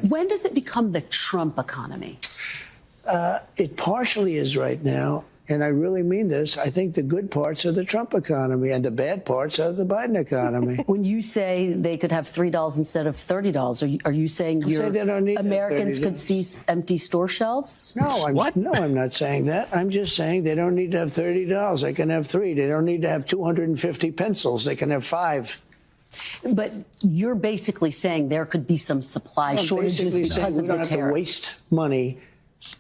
When does it become the Trump economy? It partially is right now, and I really mean this. I think the good parts are the Trump economy, and the bad parts are the Biden economy. When you say they could have $3 instead of $30, are you saying they don't need Americans $30. could see empty store shelves? No, I'm not saying that. I'm just saying they don't need to have $30. They can have 3. They don't need to have 250 pencils. They can have 5. But you're basically saying there could be some supply shortages because of the tariffs. We don't have to waste money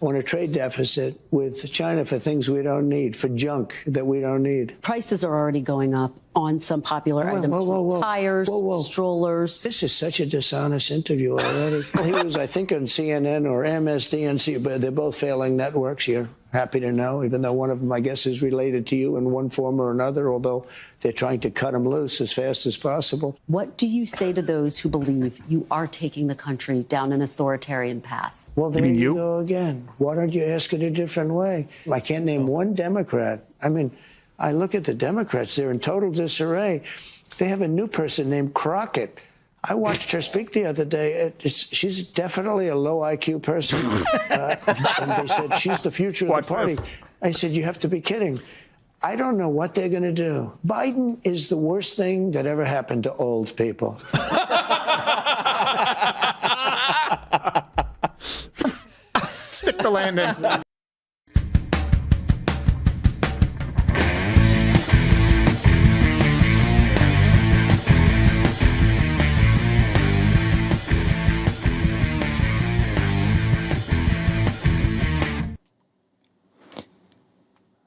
on a trade deficit with China for things we don't need, for junk that we don't need. Prices are already going up on some popular items, tires, strollers. This is such a dishonest interview already. He was, I think, on CNN or MSDNC, but they're both failing networks. You're happy to know, even though one of them, I guess, is related to you in one form or another, although they're trying to cut him loose as fast as possible. What do you say to those who believe you are taking the country down an authoritarian path? Well, there you go again. Why don't you ask it a different way? I can't name one Democrat. I mean, I look at the Democrats, they're in total disarray. They have a new person named Crockett. I watched her speak the other day. She's definitely a low IQ person. And they said, she's the future of the party. I said, you have to be kidding. I don't know what they're going to do. Biden is the worst thing that ever happened to old people. Stick the landing.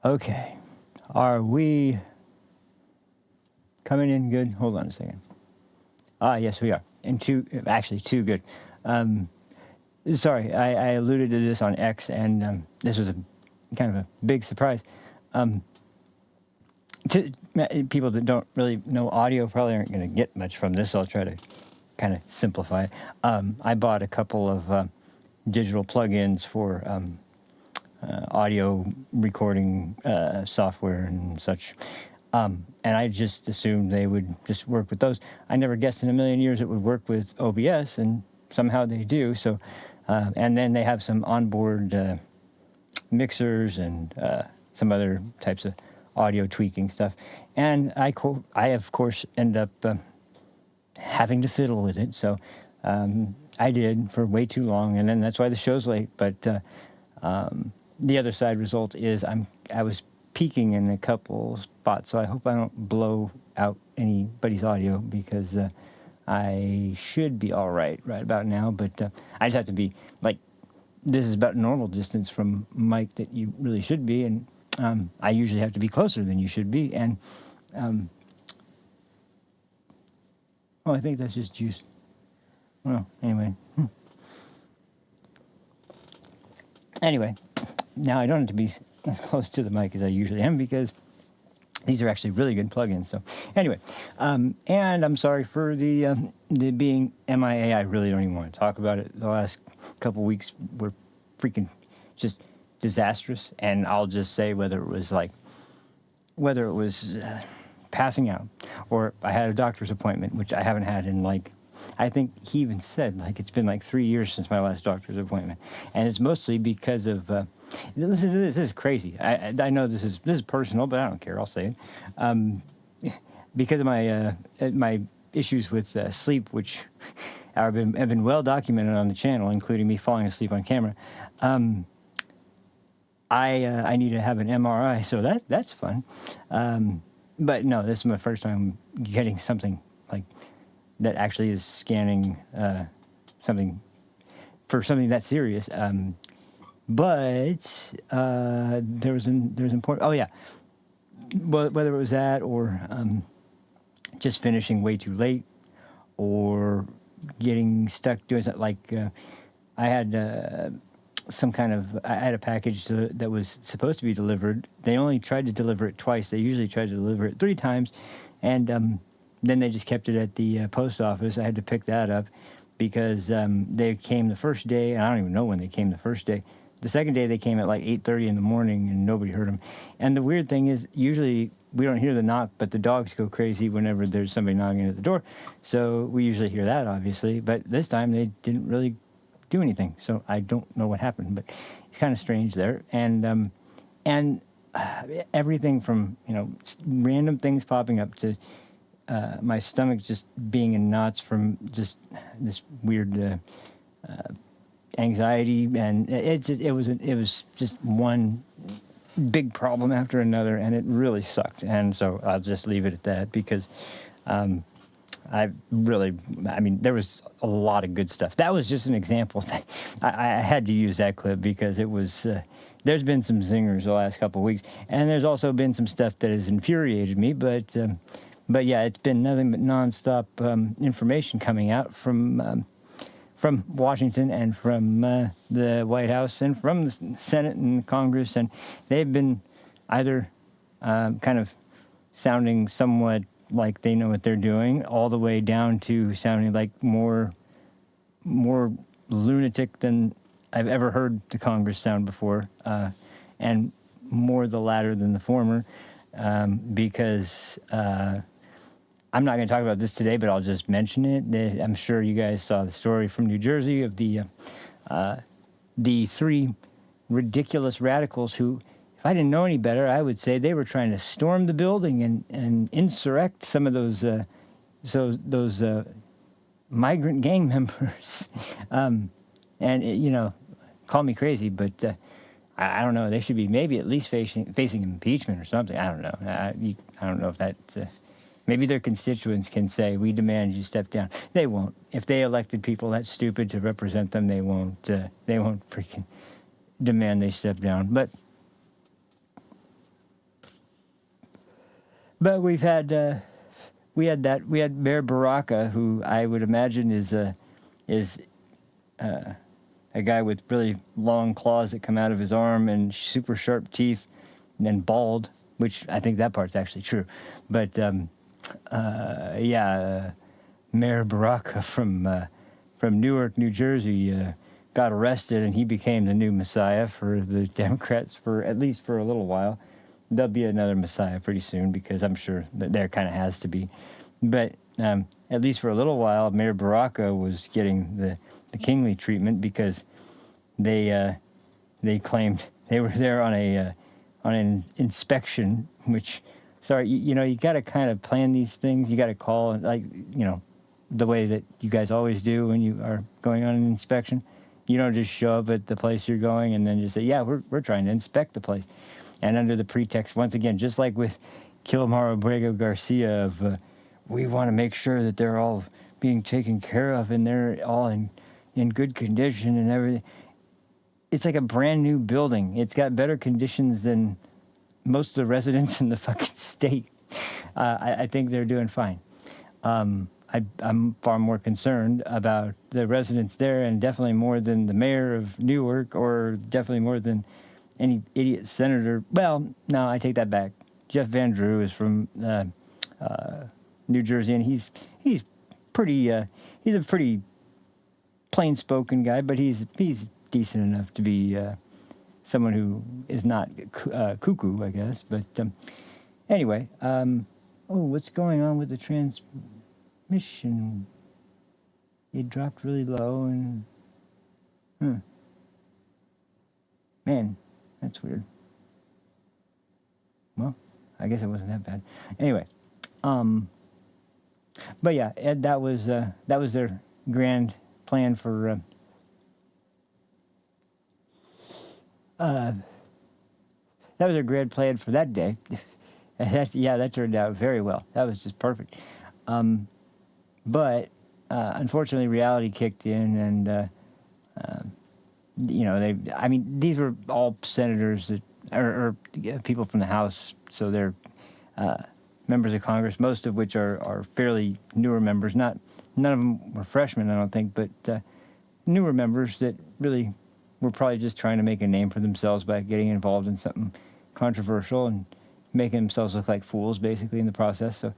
Okay, are we coming in good? Hold on a second. Yes, we are. And actually too good. Sorry, I alluded to this on X, and this was a kind of a big surprise. To people that don't really know audio probably aren't going to get much from this, so I'll try to kind of simplify it. I bought a couple of digital plugins for audio recording software and such. And I just assumed they would just work with those. I never guessed in a million years it would work with OBS, and somehow they do. So, and then they have some onboard mixers and some other types of audio tweaking stuff. And I of course, end up having to fiddle with it. So I did for way too long, and then that's why the show's late. But the other side result is I was peaking in a couple spots, so I hope I don't blow out anybody's audio, because I should be all right about now. But I just have to be, like, this is about normal distance from Mike that you really should be, and I usually have to be closer than you should be. And I think that's just juice. Well, anyway. Anyway, now I don't have to be as close to the mic as I usually am, because these are actually really good plugins. So anyway, and I'm sorry for the being MIA. I really don't even want to talk about it. The last couple weeks were freaking just disastrous, and I'll just say whether it was passing out, or I had a doctor's appointment, which I haven't had in, like, I think he even said, like, it's been like 3 years since my last doctor's appointment. And it's mostly because of, listen to this is crazy. I know this is personal, but I don't care, I'll say it. Because of my issues with sleep, which have been well documented on the channel, including me falling asleep on camera, I need to have an MRI, so that's fun. But no, this is my first time getting something like that actually is scanning something that serious. But there's important. Oh yeah, well, whether it was that, or just finishing way too late, or getting stuck doing something, like I had some kind of, I had a package that was supposed to be delivered. They only tried to deliver it twice. They usually try to deliver it 3 times, and then they just kept it at the post office. I had to pick that up because they came the first day, and I don't even know when they came the first day. The second day they came at like 8:30 in the morning, and nobody heard them. And the weird thing is, usually we don't hear the knock, but the dogs go crazy whenever there's somebody knocking at the door. So we usually hear that, obviously. But this time they didn't really do anything. So I don't know what happened, but it's kind of strange there. And everything from, random things popping up to my stomach just being in knots from just this weird anxiety, and it was just one big problem after another, and it really sucked. And so I'll just leave it at that, because there was a lot of good stuff. That was just an example. I had to use that clip because it was. There's been some zingers the last couple of weeks, and there's also been some stuff that has infuriated me. But yeah, it's been nothing but nonstop information coming out from Washington and from the White House and from the Senate and Congress, and they've been either kind of sounding somewhat like they know what they're doing, all the way down to sounding like more lunatic than I've ever heard the Congress sound before, and more the latter than the former, because I'm not going to talk about this today, but I'll just mention it. I'm sure you guys saw the story from New Jersey of the three ridiculous radicals who, if I didn't know any better, I would say they were trying to storm the building and insurrect some of those migrant gang members. And call me crazy, but I don't know. They should be maybe at least facing impeachment or something. I don't know. I don't know if that's. Maybe their constituents can say, "We demand you step down." They won't. If they elected people that stupid to represent them, they won't. They won't freaking demand they step down. But we had Mayor Baraka, who I would imagine is a guy with really long claws that come out of his arm and super sharp teeth, and then bald, which I think that part's actually true. But Mayor Baraka from Newark, New Jersey, got arrested, and he became the new messiah for the Democrats at least for a little while. There'll be another messiah pretty soon, because I'm sure that there kind of has to be. But at least for a little while, Mayor Baraka was getting the kingly treatment, because they claimed they were there on an inspection, which, sorry, you got to kind of plan these things. You got to call, the way that you guys always do when you are going on an inspection. You don't just show up at the place you're going and then just say, yeah, we're trying to inspect the place. And under the pretext, once again, just like with Kilmar Abrego Garcia, of we want to make sure that they're all being taken care of and they're all in good condition and everything. It's like a brand new building. It's got better conditions than most of the residents in the fucking state. I think they're doing fine. I'm far more concerned about the residents there, and definitely more than the mayor of Newark, or definitely more than any idiot senator. Well, no, I take that back. Jeff Van Drew is from New Jersey, and he's pretty. He's a pretty plain-spoken guy, but he's decent enough to be someone who is not cuckoo, I guess. But anyway, what's going on with the transmission? It dropped really low, and man, that's weird. Well, I guess it wasn't that bad. Anyway, but yeah, Ed, that was their grand plan for. That was their grand plan for that day. That turned out very well. That was just perfect. But unfortunately, reality kicked in, and these were all senators that, or people from the House, so they're members of Congress, most of which are fairly newer members. None of them were freshmen, I don't think, but newer members that really were probably just trying to make a name for themselves by getting involved in something controversial and making themselves look like fools, basically, in the process. So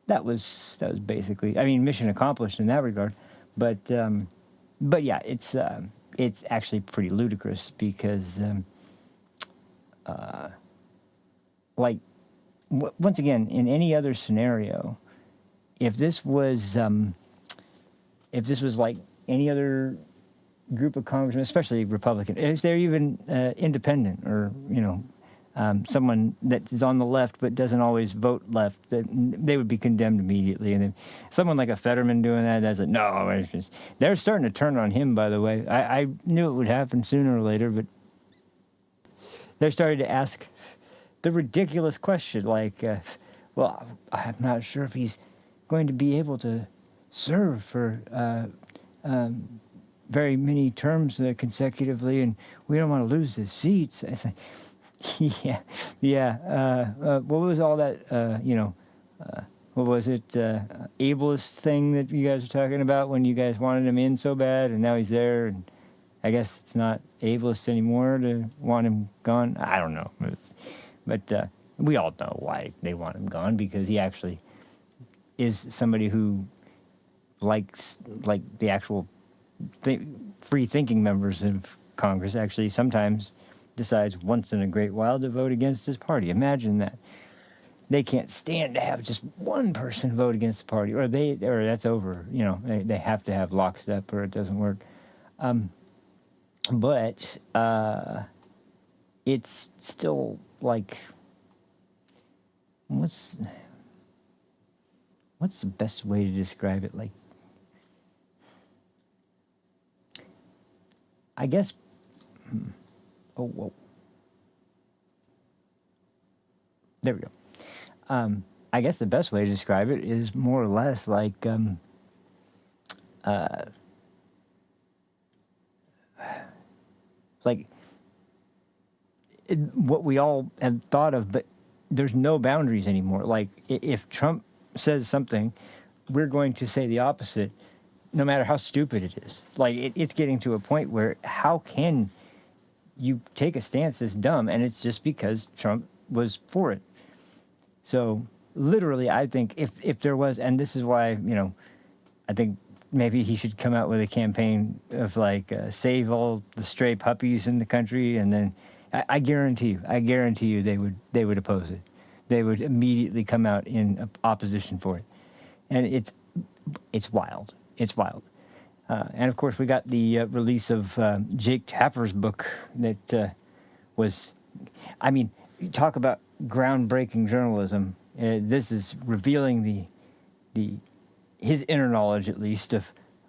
that was basically, mission accomplished in that regard. But yeah, it's actually pretty ludicrous, because once again, in any other scenario, if this was like any other group of congressmen, especially Republican, if they're even independent or, someone that is on the left but doesn't always vote left, that they would be condemned immediately. And then someone like a Fetterman doing that's like, no, they're starting to turn on him, by the way. I knew it would happen sooner or later, but they're starting to ask the ridiculous question, like, well, I'm not sure if he's going to be able to serve for very many terms consecutively, and we don't want to lose his seats. It's like, what was all that, what was it, ableist thing that you guys were talking about when you guys wanted him in so bad, and now he's there, and I guess it's not ableist anymore to want him gone. I don't know. But we all know why they want him gone, because he actually is somebody who likes, like the actual free-thinking members of Congress actually sometimes decides once in a great while to vote against his party. Imagine that. They can't stand to have just one person vote against the party, or that's over. They have to have lockstep or it doesn't work. But it's still like, what's the best way to describe it? Like, I guess. There we go. I guess the best way to describe it is more or less like what we all have thought of, but there's no boundaries anymore. Like, if Trump says something, we're going to say the opposite, no matter how stupid it is. Like, it's getting to a point where how can you take a stance that's dumb, and it's just because Trump was for it. So literally, I think if there was, and this is why, I think maybe he should come out with a campaign of like, save all the stray puppies in the country, and then I guarantee you they would oppose it. They would immediately come out in opposition for it. And it's wild. It's wild. And of course, we got the release of Jake Tapper's book that was, talk about groundbreaking journalism. This is revealing his inner knowledge, at least,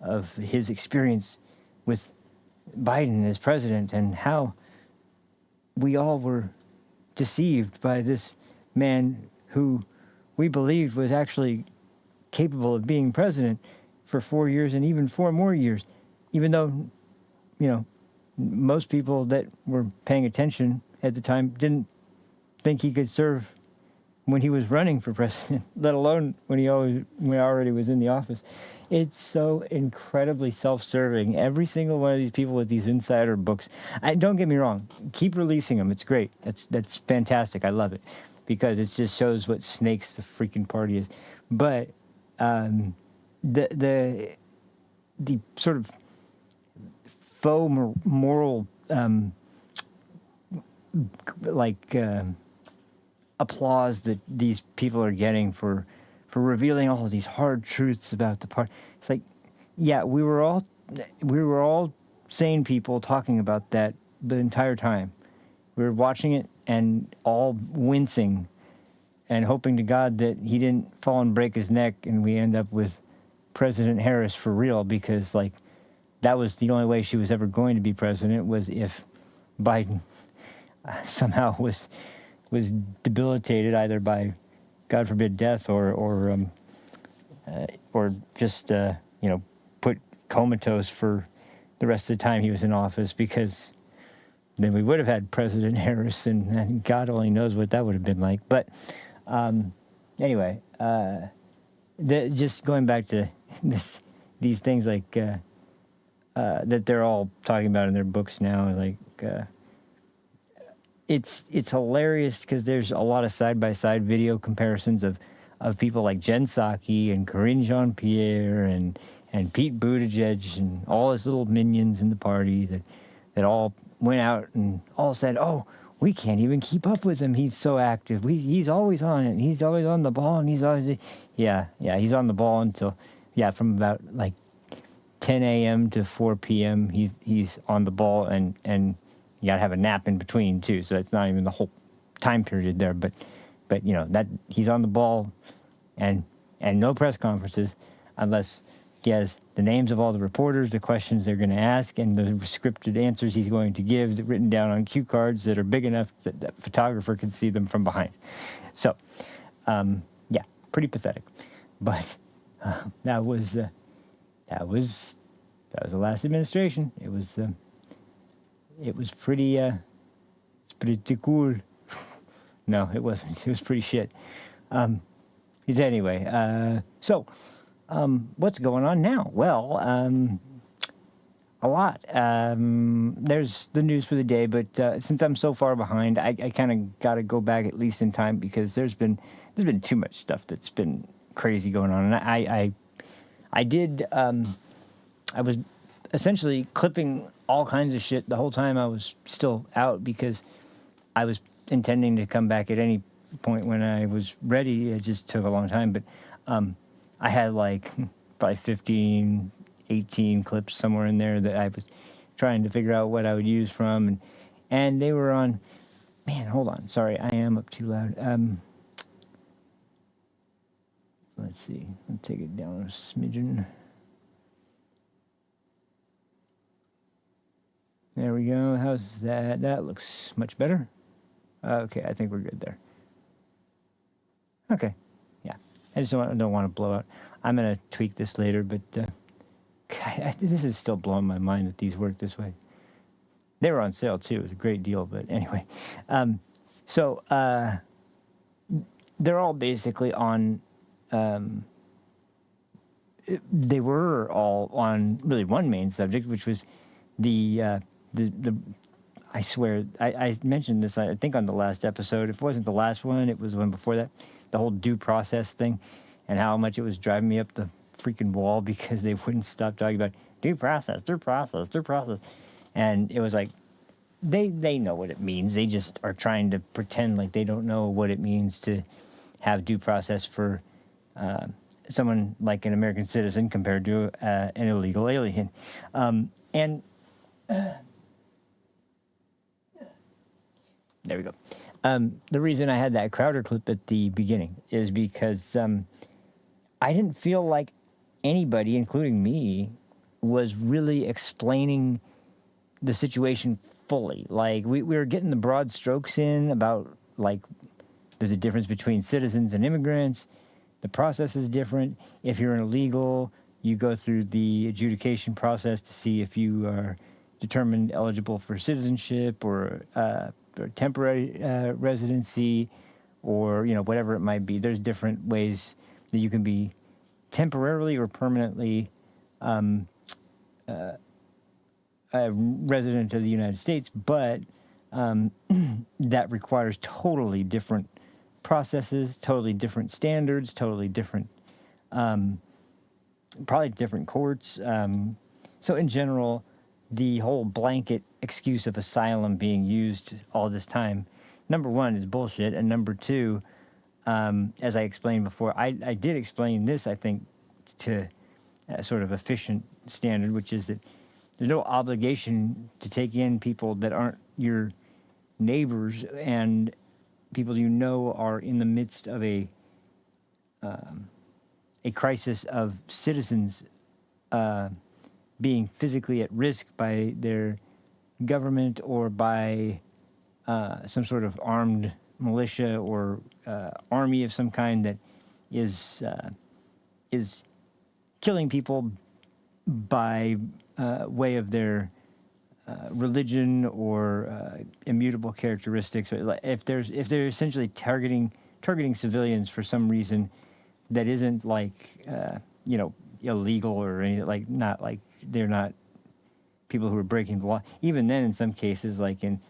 of his experience with Biden as president, and how we all were deceived by this man who we believed was actually capable of being president for 4 years and even 4 more years, even though, most people that were paying attention at the time didn't think he could serve when he was running for president, let alone when he already was in the office. It's so incredibly self-serving. Every single one of these people with these insider books, don't get me wrong, keep releasing them. It's great. That's fantastic. I love it, because it just shows what snakes the freaking party is. But the sort of faux moral applause that these people are getting for revealing all of these hard truths about the party. It's like, yeah, we were all sane people talking about that the entire time. We were watching it and all wincing and hoping to God that he didn't fall and break his neck and we end up with President Harris for real, because like that was the only way she was ever going to be president, was if Biden somehow was debilitated either by, God forbid, death or just put comatose for the rest of the time he was in office, because then we would have had President Harris, and God only knows what that would have been like. But anyway, just going back to these things like that they're all talking about in their books now, like. It's hilarious because there's a lot of side-by-side video comparisons of people like Jen Psaki and Karine Jean-Pierre and Pete Buttigieg and all his little minions in the party that all went out and all said, oh, we can't even keep up with him. He's so active. He's always on it. He's always on the ball, and he's always... Yeah, he's on the ball until... Yeah, from about, like, 10 a.m. to 4 p.m. He's on the ball, and you gotta have a nap in between too. So it's not even the whole time period there, but you know that he's on the ball, and no press conferences unless he has the names of all the reporters, the questions they're going to ask, and the scripted answers he's going to give written down on cue cards that are big enough that the photographer can see them from behind. So, yeah, pretty pathetic. But that was the last administration. It was pretty cool. No, it wasn't. It was pretty shit. Anyway, so what's going on now? Well, a lot. There's the news for the day, but since I'm so far behind, I kind of got to go back at least in time because there's been too much stuff that's been crazy going on, and I was essentially clipping all kinds of shit the whole time I was still out because I was intending to come back at any point when I was ready. It just took a long time, but I had like probably 15, 18 clips somewhere in there that I was trying to figure out what I would use from, and they were on. Man, hold on. Sorry, I am up too loud. Let's see. I'll take it down a smidgen. There we go. How's that? That looks much better. Okay, I think we're good there. Okay, yeah. I just don't want to blow out. I'm going to tweak this later, but this is still blowing my mind that these work this way. They were on sale, too. It was a great deal, but anyway. So they're all basically on... they were all on really one main subject, which was the I swear, I mentioned this, I think, on the last episode. If it wasn't the last one, it was one before that. The whole due process thing and how much it was driving me up the freaking wall because they wouldn't stop talking about due process. And it was like, they know what it means. They just are trying to pretend like they don't know what it means to have due process for someone like an American citizen compared to an illegal alien. There we go. The reason I had that Crowder clip at the beginning is because I didn't feel like anybody, including me, was really explaining the situation fully. Like, we were getting the broad strokes in about, like, there's a difference between citizens and immigrants. The process is different. If you're an illegal, you go through the adjudication process to see if you are determined eligible for citizenship or temporary residency, or whatever it might be. There's different ways that you can be temporarily or permanently a resident of the United States, but that requires totally different processes, totally different standards, totally different, probably different courts. So in general, the whole blanket excuse of asylum being used all this time, number one, is bullshit, and number two, as I explained before, I did explain this, I think, to a sort of efficient standard, which is that there's no obligation to take in people that aren't your neighbors and people are in the midst of a crisis of citizens being physically at risk by their government or by some sort of armed militia or army of some kind that is killing people by way of their religion or immutable characteristics. If they're essentially targeting civilians for some reason that isn't like illegal or anything, like not like they're not people who are breaking the law. Even then, in some cases, like in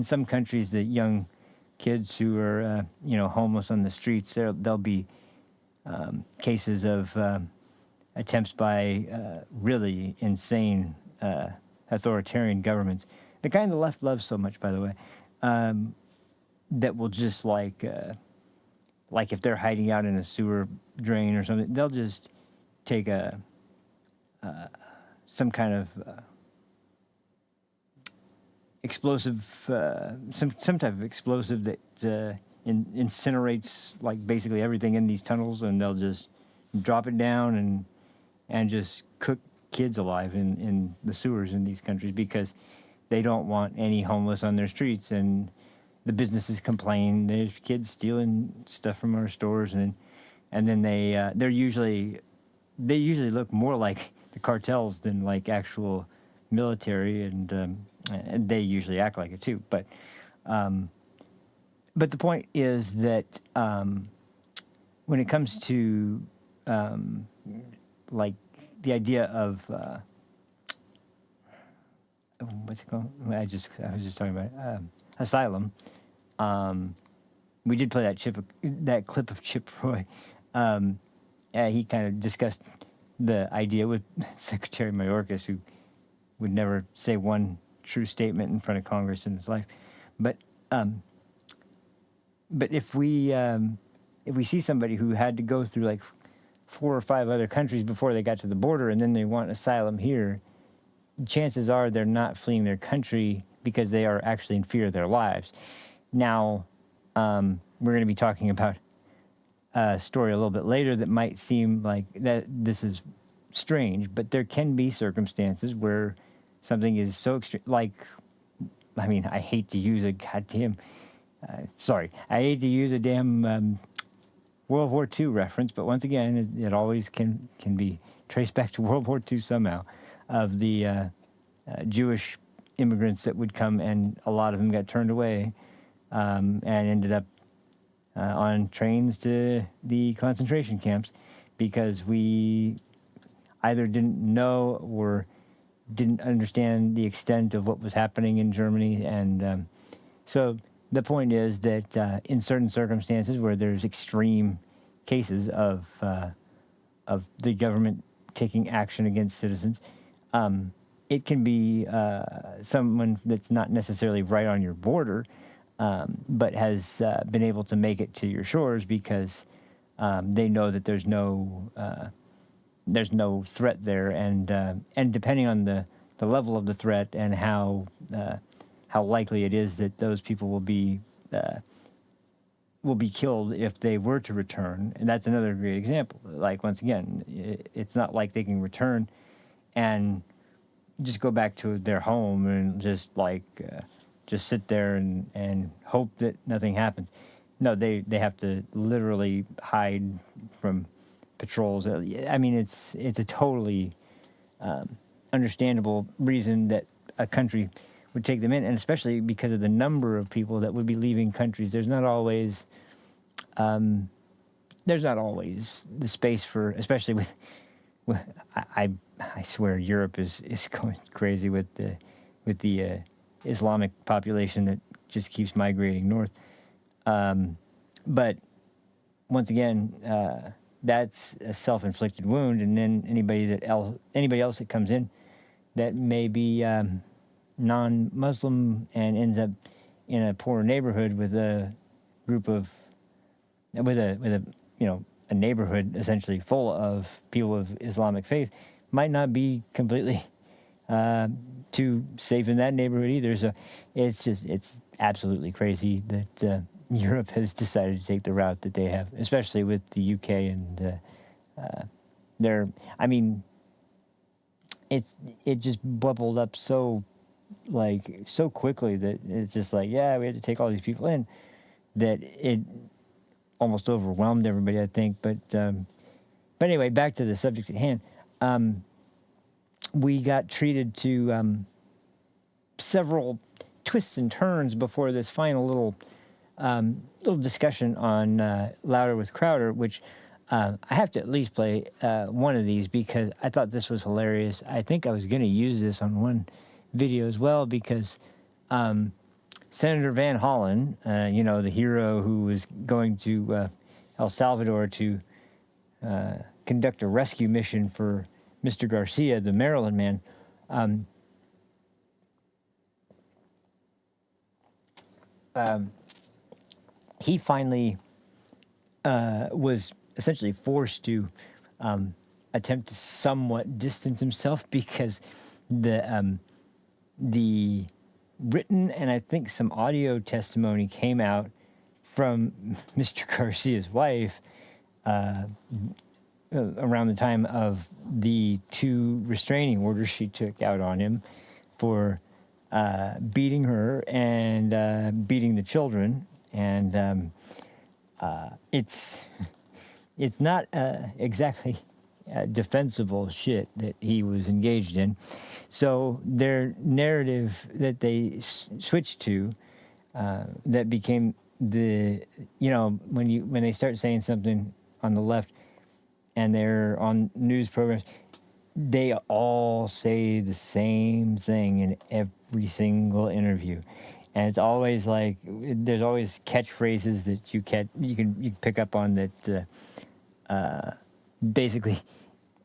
some countries, the young kids who are homeless on the streets, there'll be cases of attempts by really insane authoritarian governments, the kind the left loves so much, by the way, that will just like if they're hiding out in a sewer drain or something, they'll just take a some kind of explosive, some type of explosive that incinerates like basically everything in these tunnels, and they'll just drop it down and just cook kids alive in the sewers in these countries because they don't want any homeless on their streets. And the businesses complain there's kids stealing stuff from our stores, and then they usually look more like the cartels than like actual military, and they usually act like it too. But the point is that when it comes to like the idea of what's it called? I was just talking about asylum. We did play that clip of Chip Roy. He kind of discussed the idea with Secretary Mayorkas, who would never say one true statement in front of Congress in his life. But if we see somebody who had to go through like 4 or 5 other countries before they got to the border, and then they want asylum here, chances are they're not fleeing their country because they are actually in fear of their lives. Now, we're going to be talking about a story a little bit later that might seem like that this is strange, but there can be circumstances where something is so extreme. Like, I mean, I hate to use a goddamn, I hate to use a damn World War II reference, but once again, it always can be traced back to World War II somehow, of the Jewish immigrants that would come, and a lot of them got turned away and ended up on trains to the concentration camps because we either didn't know or didn't understand the extent of what was happening in Germany. And so the point is that in certain circumstances where there's extreme cases of the government taking action against citizens, it can be someone that's not necessarily right on your border, but has been able to make it to your shores because they know that there's no threat there, and depending on the level of the threat and how likely it is that those people will be killed if they were to return. And that's another great example. Like, once again, it's not like they can return and just go back to their home and just sit there and hope that nothing happens. No, they have to literally hide from patrols. I mean, it's a totally understandable reason that a country would take them in, and especially because of the number of people that would be leaving countries. There's not always the space for, especially with I swear Europe is going crazy with the Islamic population that just keeps migrating north. But once again, that's a self-inflicted wound, and then anybody else that comes in that may be non-Muslim and ends up in a poor neighborhood with a neighborhood essentially full of people of Islamic faith might not be completely too safe in that neighborhood either. So it's absolutely crazy that Europe has decided to take the route that they have, especially with the UK and it just bubbled up so quickly that it's just like, yeah, we had to take all these people in, that it almost overwhelmed everybody, I think. But anyway, back to the subject at hand. We got treated to several twists and turns before this final little discussion on Louder with Crowder, which I have to at least play one of these because I thought this was hilarious. I think I was going to use this on one video as well because Senator Van Hollen, the hero who was going to El Salvador to conduct a rescue mission for Mr. Garcia, the Maryland man, he finally was essentially forced to attempt to somewhat distance himself because the written and I think some audio testimony came out from Mr. Garcia's wife around the time of the 2 restraining orders she took out on him for beating her and beating the children. And it's not exactly defensible shit that he was engaged in. So their narrative that they switched to, that became when they start saying something on the left and they're on news programs, they all say the same thing in every single interview. And it's always like, there's always catchphrases that you can pick up on that basically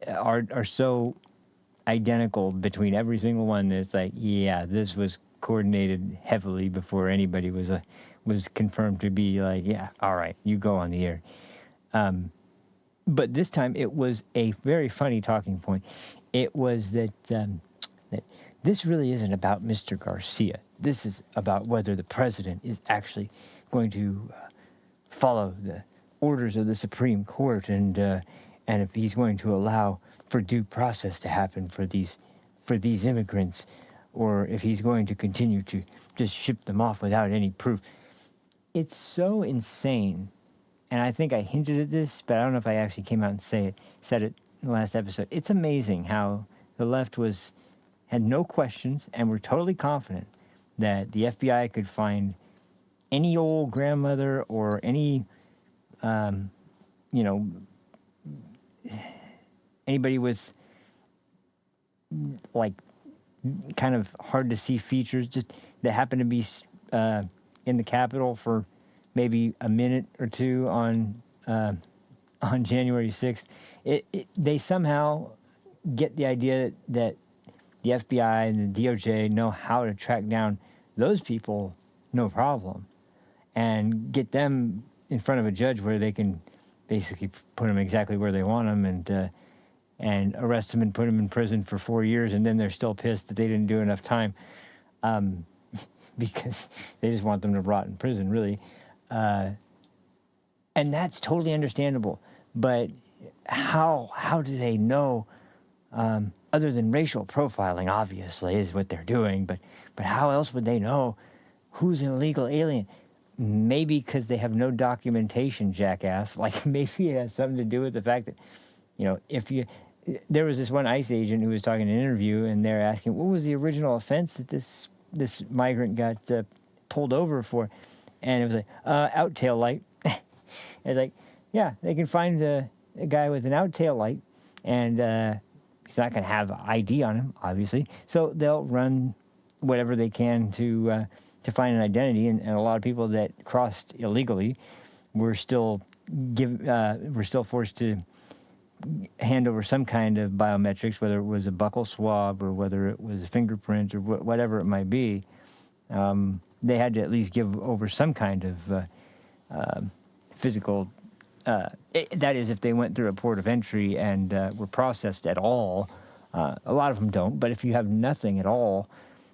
are so identical between every single one that it's like, yeah, this was coordinated heavily before anybody was confirmed to be like, yeah, all right, you go on the air. But this time it was a very funny talking point. It was that this really isn't about Mr. Garcia. This is about whether the president is actually going to follow the orders of the Supreme Court and if he's going to allow for due process to happen for these immigrants, or if he's going to continue to just ship them off without any proof. It's so insane. And I think I hinted at this, but I don't know if I actually came out and said it in the last episode. It's amazing how the left had no questions and were totally confident that the FBI could find any old grandmother or any, anybody with like kind of hard to see features just that happened to be in the Capitol for maybe a minute or two on January 6th. They somehow get the idea that the FBI and the DOJ know how to track down those people, no problem, and get them in front of a judge where they can basically put them exactly where they want them and arrest them and put them in prison for 4 years, and then they're still pissed that they didn't do enough time because they just want them to rot in prison, really. And that's totally understandable. But how do they know, other than racial profiling, obviously, is what they're doing, but how else would they know who's an illegal alien? Maybe because they have no documentation, jackass. Like, maybe it has something to do with the fact that, there was this one ICE agent who was talking in an interview, and they're asking, what was the original offense that this migrant got pulled over for? And it was like, out tail light. It's like, yeah, they can find a guy with an out tail light, and he's not going to have ID on him, obviously. So they'll run whatever they can to find an identity. And a lot of people that crossed illegally were still forced to hand over some kind of biometrics, whether it was a buccal swab or whether it was a fingerprint or whatever it might be. They had to at least give over some kind of physical, that is, if they went through a port of entry and were processed at all. A lot of them don't, but if you have nothing at all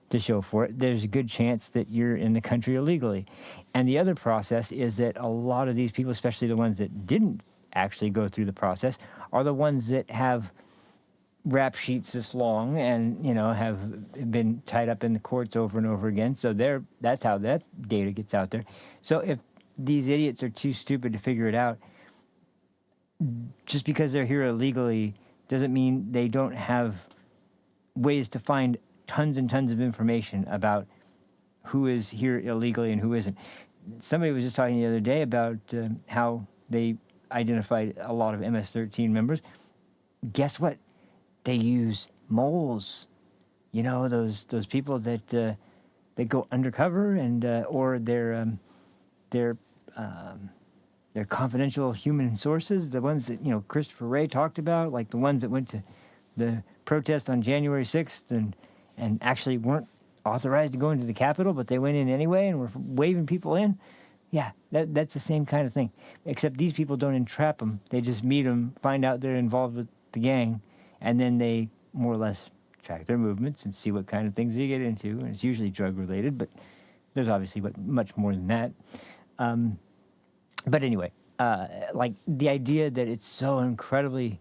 to show for it, there's a good chance that you're in the country illegally. And the other process is that a lot of these people, especially the ones that didn't actually go through the process, are the ones that have rap sheets this long and, have been tied up in the courts over and over again. So that's how that data gets out there. So if these idiots are too stupid to figure it out, just because they're here illegally doesn't mean they don't have ways to find tons and tons of information about who is here illegally and who isn't. Somebody was just talking the other day about how they identified a lot of MS-13 members. Guess what? They use moles. Those people that go undercover and or they're confidential human sources. The ones that Christopher Wray talked about, like the ones that went to the protest on January 6th and actually weren't authorized to go into the Capitol, but they went in anyway and were waving people in. Yeah, that's the same kind of thing. Except these people don't entrap them. They just meet them, find out they're involved with the gang, and then they more or less track their movements and see what kind of things they get into, and it's usually drug related, but there's obviously much more than that. But anyway, like the idea that it's so incredibly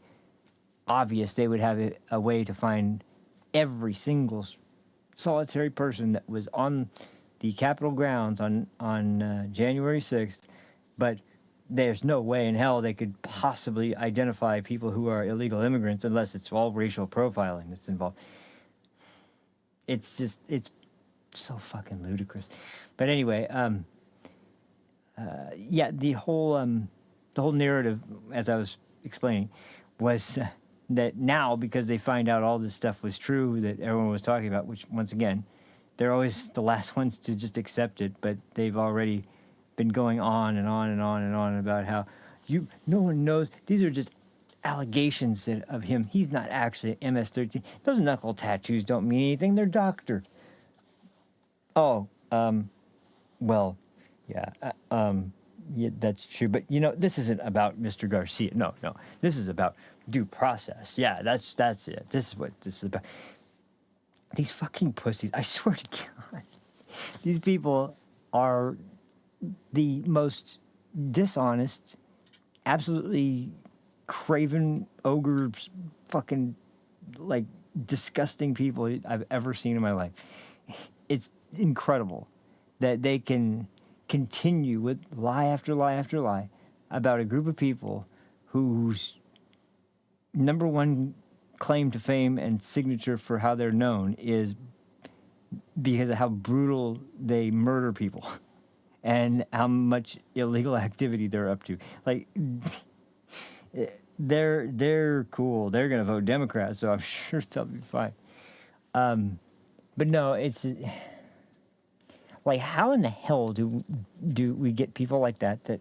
obvious they would have a way to find every single solitary person that was on the Capitol grounds on January 6th, but there's no way in hell they could possibly identify people who are illegal immigrants unless it's all racial profiling that's involved. It's so fucking ludicrous. But anyway, yeah, the whole narrative, as I was explaining, was that now, because they find out all this stuff was true that everyone was talking about, which once again, they're always the last ones to just accept it, but they've already been going on and on and on and on about how no one knows. These are just allegations of him. He's not actually MS-13. Those knuckle tattoos don't mean anything. They're doctor. Oh, well, yeah, yeah, that's true. But this isn't about Mr. Garcia. No, this is about due process. Yeah, that's it. This is what this is about. These fucking pussies. I swear to God, these people are the most dishonest, absolutely craven ogres, fucking like disgusting people I've ever seen in my life. It's incredible that they can continue with lie after lie after lie about a group of people whose number one claim to fame and signature for how they're known is because of how brutal they murder people and how much illegal activity they're up to. Like, they're cool. They're gonna vote Democrat, so I'm sure they'll be fine. But no, it's like, how in the hell do we get people like that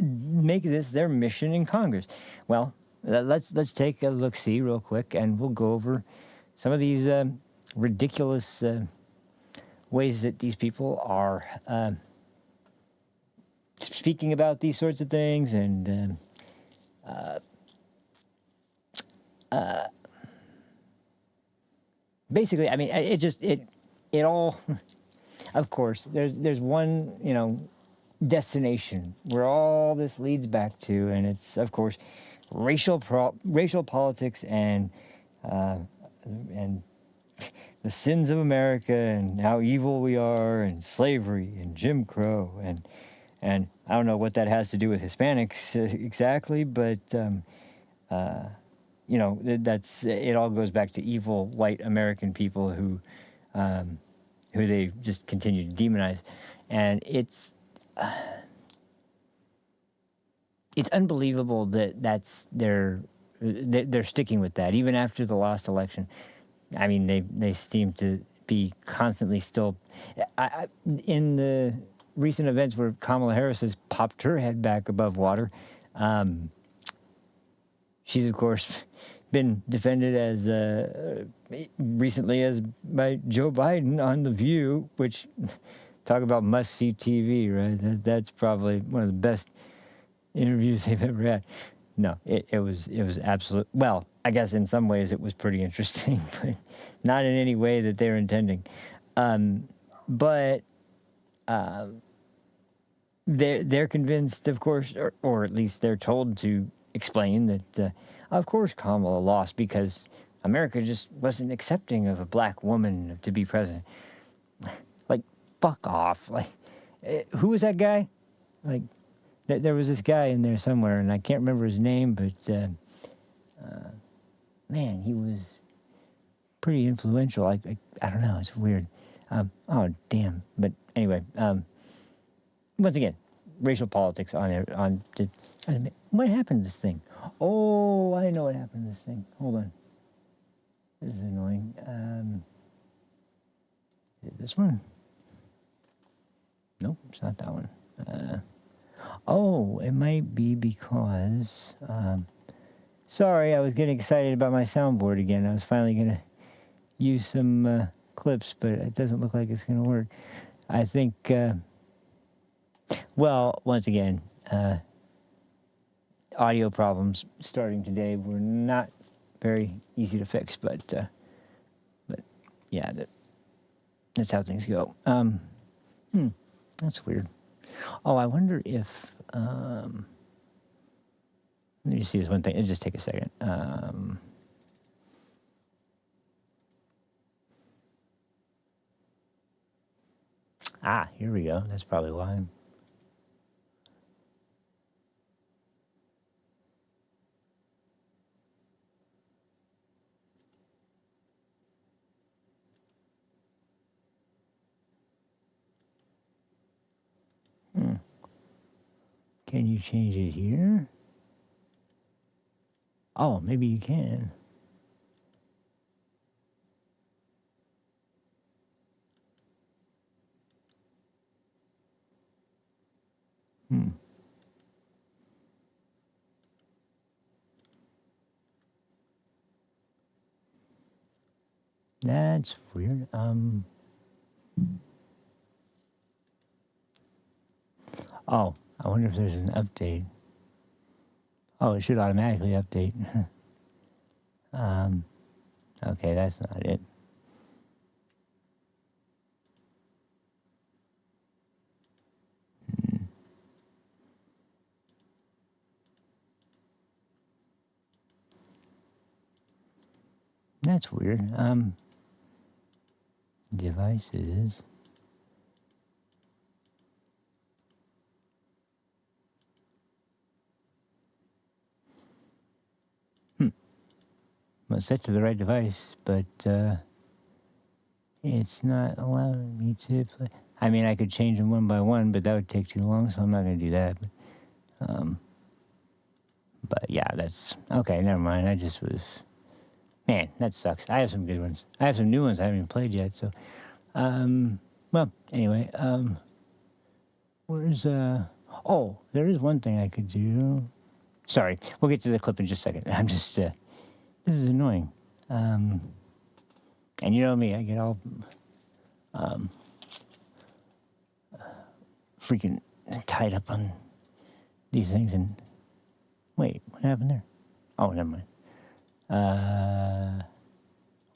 make this their mission in Congress? Well, let's take a look-see real quick, and we'll go over some of these ridiculous ways that these people are speaking about these sorts of things, and basically, I mean, it all. Of course, there's one destination where all this leads back to, and it's of course racial politics and the sins of America and how evil we are, and slavery and Jim Crow, and I don't know what that has to do with Hispanics exactly, but that's it. All goes back to evil white American people who they just continue to demonize, and it's unbelievable that they're sticking with that even after the last election. I mean, they seem to be constantly still in the recent events where Kamala Harris has popped her head back above water. She's of course been defended as recently as by Joe Biden on The View, which talk about must-see TV, right? That's probably one of the best interviews they've ever had. No, it was absolute. Well, I guess in some ways it was pretty interesting, but not in any way that they're intending. But they're convinced, of course, or at least they're told to explain that, of course, Kamala lost because America just wasn't accepting of a black woman to be president. Like, fuck off. Like, who was that guy? Like, there was this guy in there somewhere, and I can't remember his name, but man, he was pretty influential. I don't know. It's weird. Oh, damn. But anyway, once again, racial politics what happened to this thing? Oh, I know what happened to this thing. Hold on. This is annoying. Is it this one? Nope, it's not that one. Oh, it might be because... sorry, I was getting excited about my soundboard again. I was finally going to use some clips, but it doesn't look like it's going to work. I think... well, once again, audio problems starting today were not very easy to fix, but yeah, that's how things go. That's weird. Oh, I wonder if let me just see this one thing. It'll just take a second. Here we go. That's probably why. Can you change it here? Oh, maybe you can. That's weird. Oh, I wonder if there's an update. Oh, it should automatically update. Okay, that's not it. That's weird. Devices. Well, it's set to the right device, but it's not allowing me to play. I mean, I could change them one by one, but that would take too long, so I'm not going to do that. But yeah, that's okay. Never mind. I just was, man, that sucks. I have some good ones. I have some new ones I haven't even played yet. So, well, anyway, where's Oh, there is one thing I could do. Sorry, we'll get to the clip in just a second. I'm just this is annoying. And you know me, I get all freaking tied up on these things. And wait, what happened there? Oh, never mind.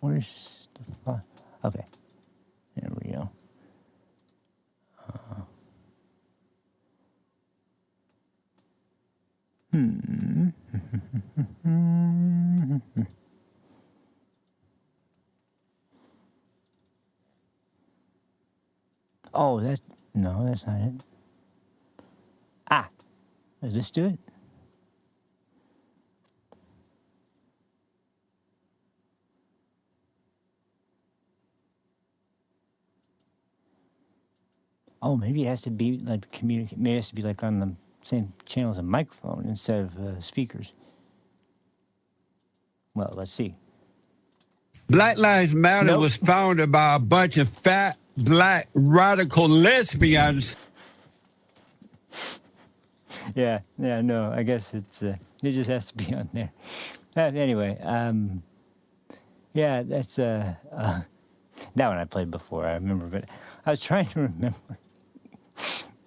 Where's the file? Okay, there we go. Oh, no, that's not it. Does this do it? Oh, maybe it has to be like maybe it has to be like on the same channel as a microphone instead of speakers. Well, let's see. Black Lives Matter Nope. was founded by a bunch of fat, black, radical lesbians. Yeah, no, I guess it just has to be on there. Anyway, yeah, that's that one I played before, I remember, but I was trying to remember.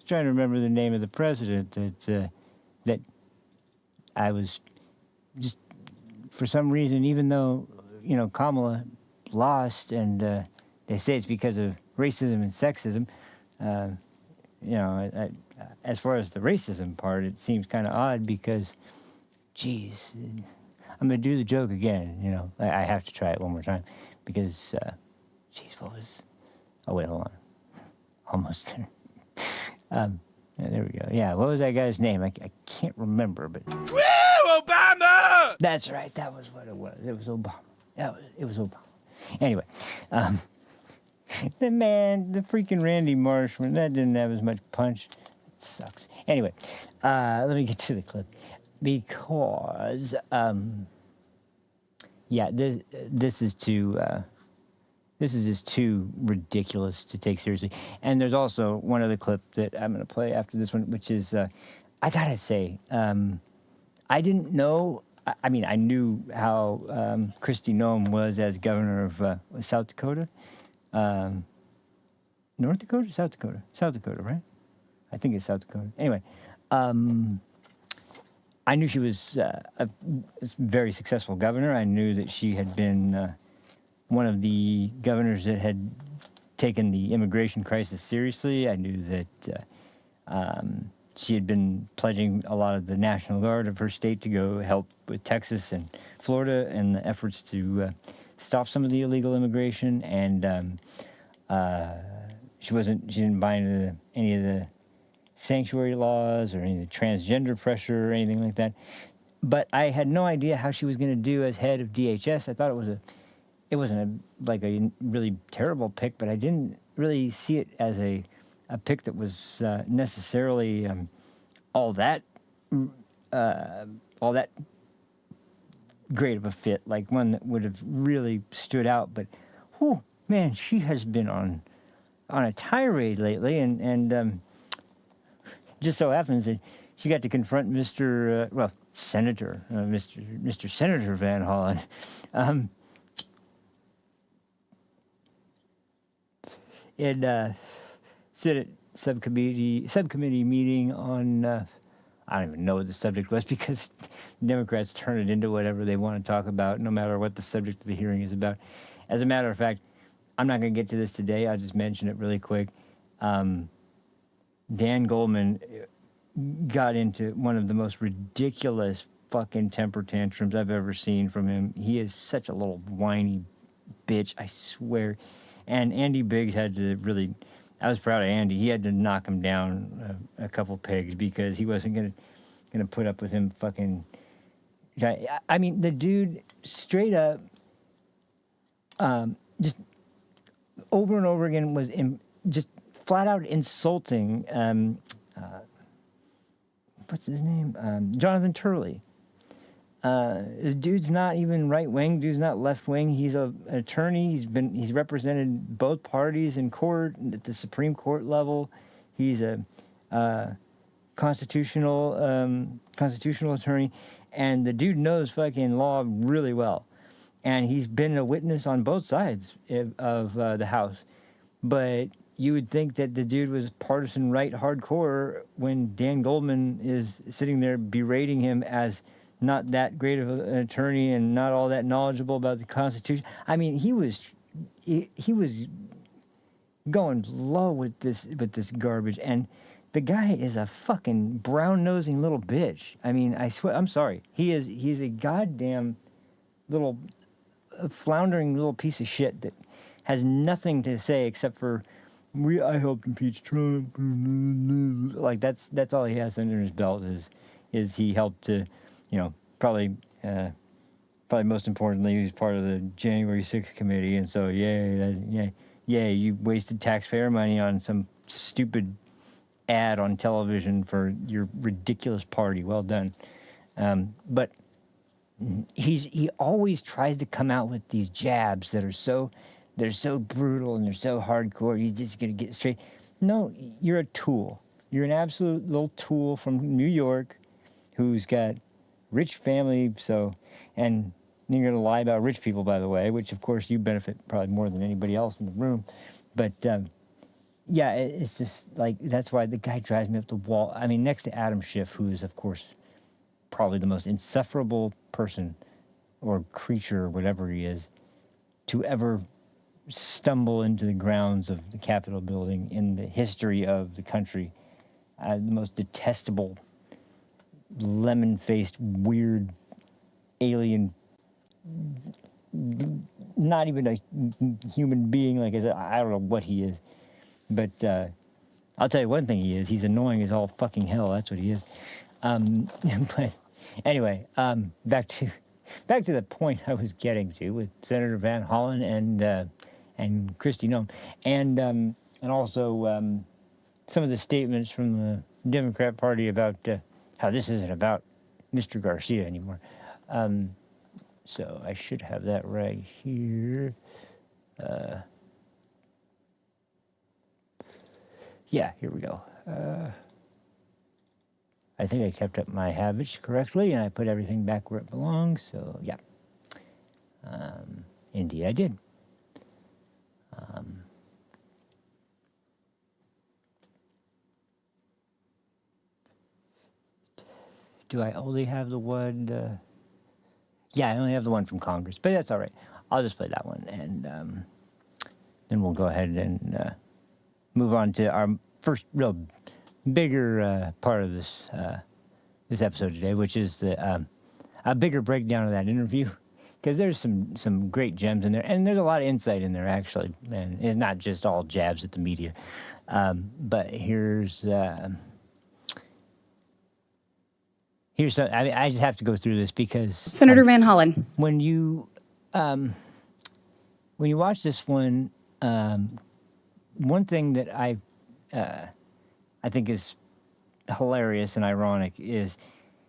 The name of the president that I was just, for some reason, even though, Kamala lost, and they say it's because of racism and sexism, as far as the racism part, it seems kind of odd because, geez, I'm going to do the joke again, I have to try it one more time because, geez, what was, oh, wait, hold on. Almost there. Yeah, there we go. Yeah, what was that guy's name? I can't remember, but... Woo, Obama! That's right, that was what it was. It was Obama. It was Obama. Anyway, the freaking Randy Marshman, that didn't have as much punch. It sucks. Anyway, let me get to the clip. Because, yeah, this is too... This is just too ridiculous to take seriously. And there's also one other clip that I'm going to play after this one, which is, I got to say, I didn't know, I mean, I knew how Kristi Noem was as governor of South Dakota. North Dakota? South Dakota? South Dakota, right? I think it's South Dakota. Anyway, I I knew she was a very successful governor. I knew that she had been one of the governors that had taken the immigration crisis seriously. I knew that she had been pledging a lot of the National Guard of her state to go help with Texas and Florida and the efforts to stop some of the illegal immigration. And she didn't buy into any of the sanctuary laws or any of the transgender pressure or anything like that. But I had no idea how she was going to do as head of DHS. I thought it wasn't a really terrible pick, but I didn't really see it as a pick that was necessarily all that great of a fit, like one that would have really stood out. But, whew, man, she has been on a tirade lately, and just so happens that she got to confront Senator Van Hollen. In Senate subcommittee meeting on, I don't even know what the subject was because Democrats turn it into whatever they want to talk about, no matter what the subject of the hearing is about. As a matter of fact, I'm not going to get to this today. I'll just mention it really quick. Dan Goldman got into one of the most ridiculous fucking temper tantrums I've ever seen from him. He is such a little whiny bitch, I swear. And Andy Biggs had to really, I was proud of Andy. He had to knock him down a couple pegs because he wasn't gonna put up with him fucking. I mean, the dude straight up, just over and over again was just flat out insulting. What's his name? Jonathan Turley. This dude's not even right wing. Dude's not left wing. He's an attorney. He's represented both parties in court at the Supreme Court level. He's a constitutional attorney, and the dude knows fucking law really well. And he's been a witness on both sides of the House. But you would think that the dude was partisan right hardcore when Dan Goldman is sitting there berating him as not that great of an attorney and not all that knowledgeable about the Constitution. I mean, he was going low with this garbage, and the guy is a fucking brown-nosing little bitch. I mean, I swear, I'm sorry. He's a goddamn little floundering little piece of shit that has nothing to say except for I helped impeach Trump. Like that's all he has under his belt is he helped to, probably most importantly, he was part of the January 6th committee, and so you wasted taxpayer money on some stupid ad on television for your ridiculous party. Well done. But he always tries to come out with these jabs that are so brutal and they're so hardcore. He's just gonna get straight. No, you're a tool. You're an absolute little tool from New York who's got rich family. And you're gonna lie about rich people, by the way, which of course you benefit probably more than anybody else in the room. But it's just like that's why the guy drives me up the wall. I mean, next to Adam Schiff, who is of course probably the most insufferable person or creature or whatever he is to ever stumble into the grounds of the Capitol building in the history of the country. The most detestable, lemon-faced, weird, alien, not even a human being. Like I said, I don't know what he is. But I'll tell you one thing he is. He's annoying as all fucking hell. That's what he is. But anyway, back to the point I was getting to with Senator Van Hollen and Kristi Noem, and also some of the statements from the Democrat Party about how this isn't about Mr. Garcia anymore. So I should have that right here. Yeah, here we go. I think I kept up my habits correctly, and I put everything back where it belongs. So yeah, indeed I did. do I only have the one? Yeah, I only have the one from Congress, but that's all right. I'll just play that one, and then we'll go ahead and move on to our first real bigger part of this this episode today, which is a bigger breakdown of that interview, because there's some great gems in there, and there's a lot of insight in there actually, and it's not just all jabs at the media. But here's some, I just have to go through this because Senator Van Hollen. when you watch this one, one thing that I think is hilarious and ironic is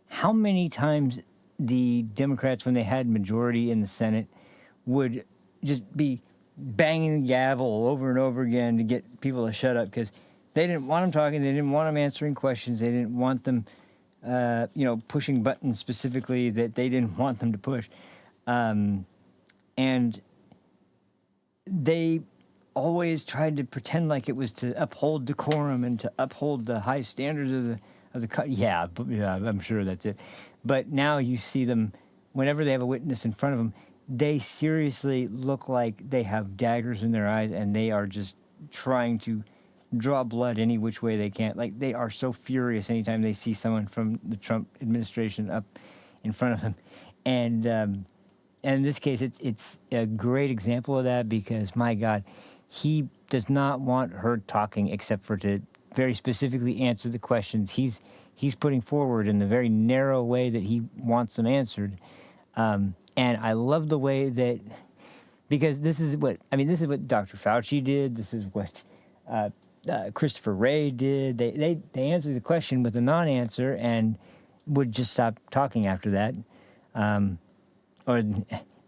how many times the Democrats, when they had majority in the Senate, would just be banging the gavel over and over again to get people to shut up, because they didn't want them talking, they didn't want them answering questions, they didn't want them pushing buttons specifically that they didn't want them to push. And they always tried to pretend like it was to uphold decorum and to uphold the high standards of the yeah, I'm sure that's it. But now you see them, whenever they have a witness in front of them, they seriously look like they have daggers in their eyes, and they are just trying to draw blood any which way they can. Like, they are so furious anytime they see someone from the Trump administration up in front of them. And in this case, it's a great example of that, because, my God, he does not want her talking except for to very specifically answer the questions he's putting forward in the very narrow way that he wants them answered. And I love the way that, because this is what Dr. Fauci did. This is what Christopher Wray did. They answered the question with a non-answer and would just stop talking after that. Or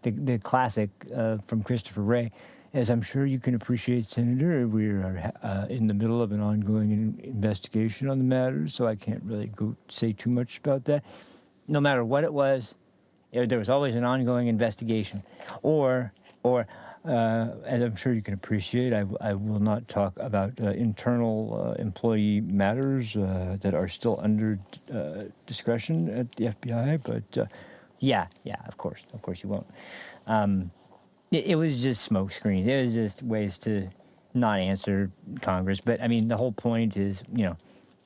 the classic from Christopher Wray, as I'm sure you can appreciate, Senator, we are in the middle of an ongoing investigation on the matter, so I can't really go say too much about that. No matter what it was, there was always an ongoing investigation. Or as I'm sure you can appreciate, I will not talk about internal employee matters that are still under discretion at the FBI, but yeah, of course you won't. It was just smoke screens. It was just ways to not answer Congress. But, I mean, the whole point is,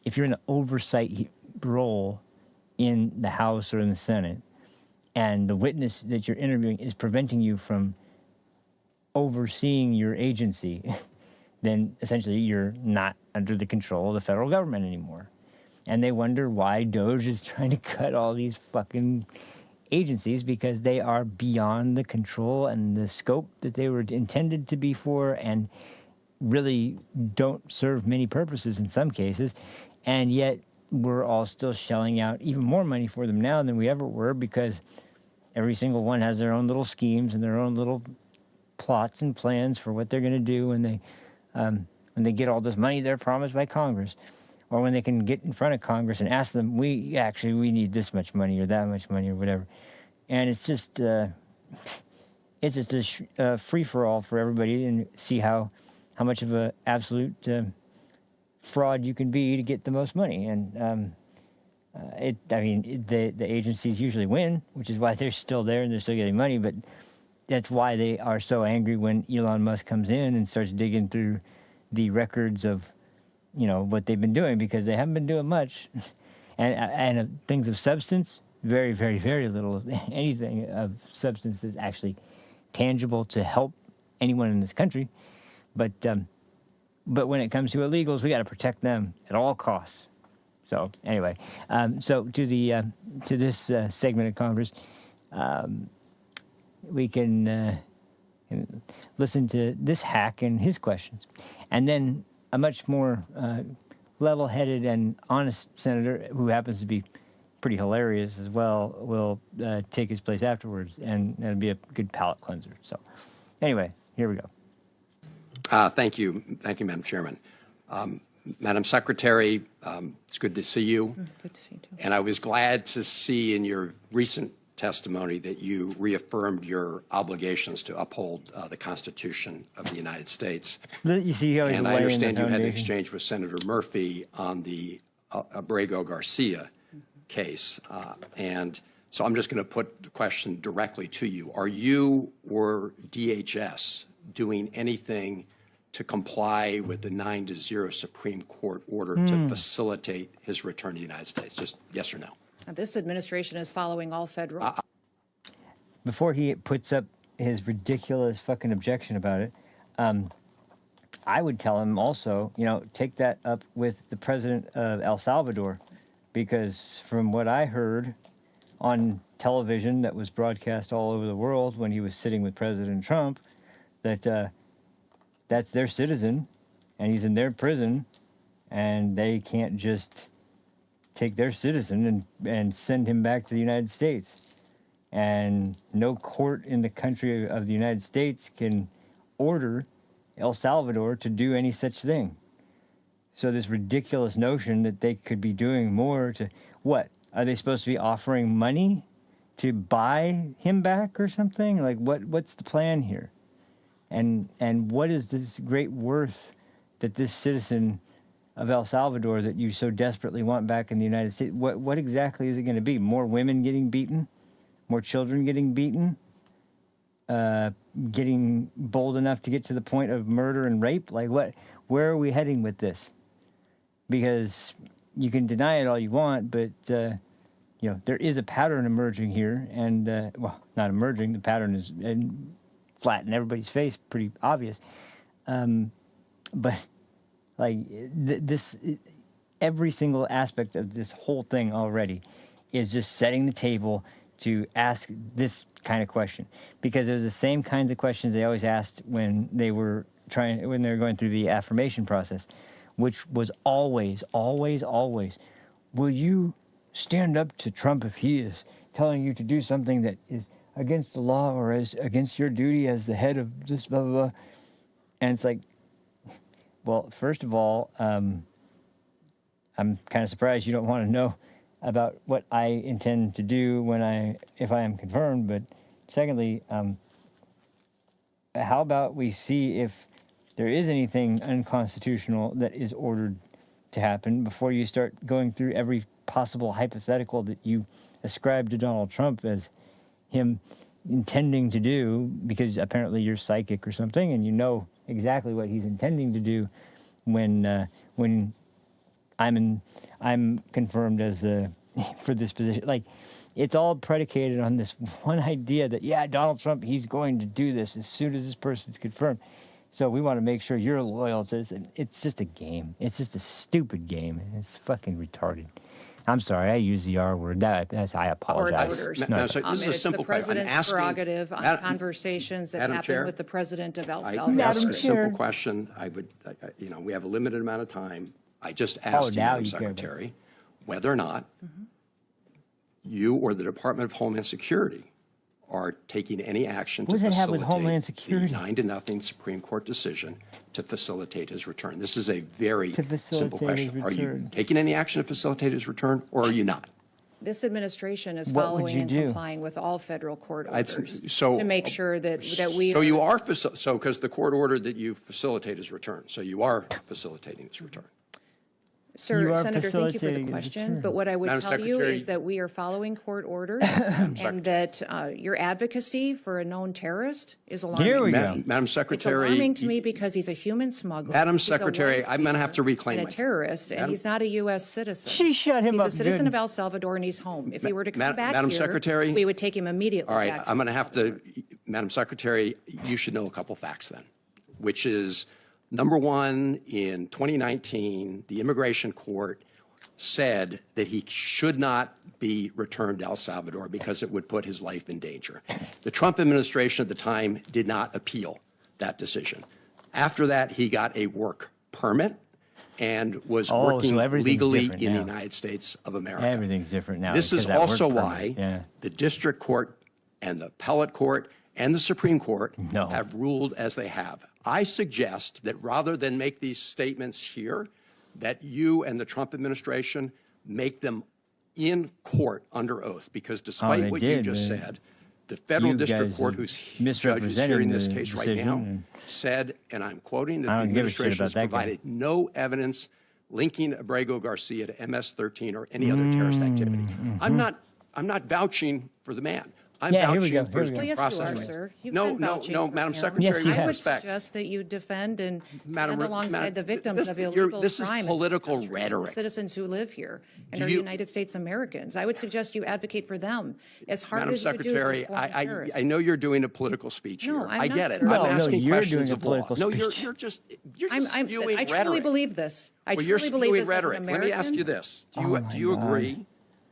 if you're in the oversight role in the House or in the Senate, and the witness that you're interviewing is preventing you from overseeing your agency, then essentially you're not under the control of the federal government anymore. And they wonder why DOJ is trying to cut all these fucking agencies, because they are beyond the control and the scope that they were intended to be for, and really don't serve many purposes in some cases. And yet we're all still shelling out even more money for them now than we ever were, because every single one has their own little schemes and their own little plots and plans for what they're going to do when they get all this money they're promised by Congress. Or when they can get in front of Congress and ask them, we need this much money or that much money or whatever. And it's just a free-for-all for everybody, and see how much of an absolute fraud you can be to get the most money. And the agencies usually win, which is why they're still there and they're still getting money. But that's why they are so angry when Elon Musk comes in and starts digging through the records of what they've been doing, because they haven't been doing much. And things of substance, very, very, very little of anything of substance that's actually tangible to help anyone in this country. But when it comes to illegals, we got to protect them at all costs. So anyway, so to this segment of Congress, we can listen to this hack and his questions, and then a much more level-headed and honest senator, who happens to be pretty hilarious as well, will take his place afterwards, and it'll be a good palate cleanser. So anyway, here we go. Thank you, Madam Chairman. Madam Secretary, it's good to see you. Good to see you, too. And I was glad to see in your recent testimony that you reaffirmed your obligations to uphold the Constitution of the United States. You see how he's And I laying the understand you had an foundation. exchange with Senator Murphy on the Abrego Garcia case. And so I'm just going to put the question directly to you. Are you or DHS doing anything to comply with the 9-0 Supreme Court order to facilitate his return to the United States? Just yes or no. This administration is following all federal. Before he puts up his ridiculous fucking objection about it, I would tell him also, take that up with the president of El Salvador, because from what I heard on television that was broadcast all over the world when he was sitting with President Trump, that that's their citizen, and he's in their prison, and they can't just take their citizen and send him back to the United States. And no court in the country of the United States can order El Salvador to do any such thing. So this ridiculous notion that they could be doing more to, what? Are they supposed to be offering money to buy him back or something? Like, what's the plan here? And what is this great worth that this citizen of El Salvador that you so desperately want back in the United States, what exactly is it going to be? More women getting beaten? More children getting beaten? Getting bold enough to get to the point of murder and rape? Like, what? Where are we heading with this? Because you can deny it all you want, but there is a pattern emerging here, and well, not emerging. The pattern is flat in everybody's face, pretty obvious. But like this, every single aspect of this whole thing already is just setting the table to ask this kind of question, because it was the same kinds of questions they always asked when they were going through the affirmation process, which was always, will you stand up to Trump if he is telling you to do something that is against the law or as against your duty as the head of this blah, blah, blah. And it's like, well, first of all, I'm kind of surprised you don't want to know about what I intend to do if I am confirmed. But secondly, how about we see if there is anything unconstitutional that is ordered to happen before you start going through every possible hypothetical that you ascribe to Donald Trump as him intending to do, because apparently you're psychic or something and you know exactly what he's intending to do when I'm confirmed as for this position. Like, it's all predicated on this one idea that, yeah, Donald Trump, he's going to do this as soon as this person's confirmed. So we want to make sure you're loyal to this. And it's just a game. It's just a stupid game. It's fucking retarded. I'm sorry, I use the R word. That's I apologize. Orders. No, so this is a It's simple the question. president's prerogative on conversations that Madam happen Chair, with the president of El I Salvador. ask a Chair. simple question. We have a limited amount of time. I just asked you, now Madam you care about it. Secretary, whether or not you or the Department of Homeland Security are taking any action to What does that have with facilitate Homeland the Security? 9-0 Supreme Court decision to facilitate his return. This is a very To simple facilitate his question. Are you return. taking any action to facilitate his return, or are you not? This administration is What would following you and do? complying with all federal court I'd- orders so- to make sure that we So you are, because the court ordered that you facilitate his return, so you are facilitating his return. You Sir, are Senator, thank you for the facilitating his question. return. But what I would Madam tell you Secretary- is that we are following court orders and that your advocacy for a known terrorist is alarming. Here we to go. me. Madam It's Secretary. alarming to me because he's a human smuggler. Madam he's a Secretary, wife I'm going to have to beater, reclaim and my a time. terrorist, and Madam- he's not a U.S. citizen. She shut him He's up a citizen good. of El Salvador, and he's home. If he were to come back Madam here, Secretary? we would take him immediately All right, back I'm going to have to, Madam Secretary, you should know a couple facts then, which is, number one, in 2019, the immigration court said that he should not be returned to El Salvador because it would put his life in danger. The Trump administration at the time did not appeal that decision. After that, he got a work permit and was working so everything's legally different in the now. United States of America. Everything's different now. This because is that work also permit, why yeah. the district court and the appellate court and the Supreme Court No. have ruled as they have. I suggest that rather than make these statements here, that you and the Trump administration make them in court under oath, because despite they what you did, just man. said, the federal You district guys court, are who's judge is misrepresenting hearing this the case right decision, now, and said, and I'm quoting, that I the don't give a shit administration about has that guy. provided no evidence linking Abrego Garcia to MS-13 or any other terrorist activity. I'm not vouching for the man. I'm Yeah, here we vouching go, for his here we due go. Yes, you process are, rights. sir. You've No, been no, vouching no, for Madam him. Secretary, Yes, you with have. I would respect. suggest that you defend and Madam stand Re- alongside Madam- the victims this- of you're- illegal this is crime in political this country, rhetoric. the citizens who live here and Do are you- United States Americans. I would suggest you advocate for them as hard Madam as you do Secretary, those foreign terrorists. I know you're doing a political speech No, here. I'm I not, get it. sir. No, I'm no, asking you're questions doing a of law. political No, you're speech. just I'm, spewing I truly rhetoric. believe this. I Well, you're truly believe spewing this as an rhetoric. Let me ask you American. this: Oh Do you agree?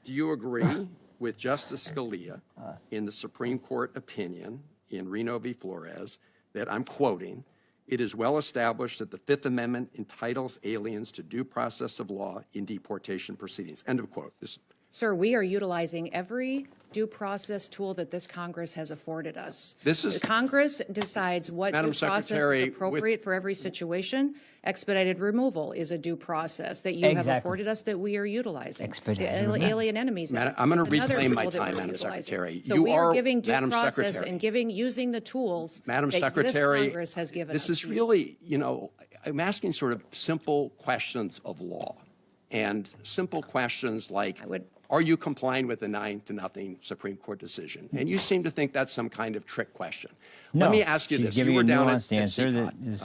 Do you agree with Justice Scalia in the Supreme Court opinion in Reno v. Flores that, I'm quoting, "It is well established that the Fifth Amendment entitles aliens to due process of law in deportation proceedings." End of quote. Sir, we are utilizing every due process tool that this Congress has afforded us. This is- The Congress decides what Madam due process Secretary, is appropriate for every situation. Expedited removal is a due process that you have Exactly. afforded us that we are utilizing. Expedited The removal. Alien Enemies Madam, Act I'm going is to another reclaim my tool that time, we're Madam utilizing. Secretary. So You we are are, giving due Madam process Secretary. and using the tools Madam that Secretary, this Congress has given this us. is really, I'm asking sort of simple questions of law and simple questions like, are you complying with the 9-0 Supreme Court decision? And you seem to think that's some kind of trick question. No, Let me ask you she's this. giving You were a down nuanced at answer that CCOT, is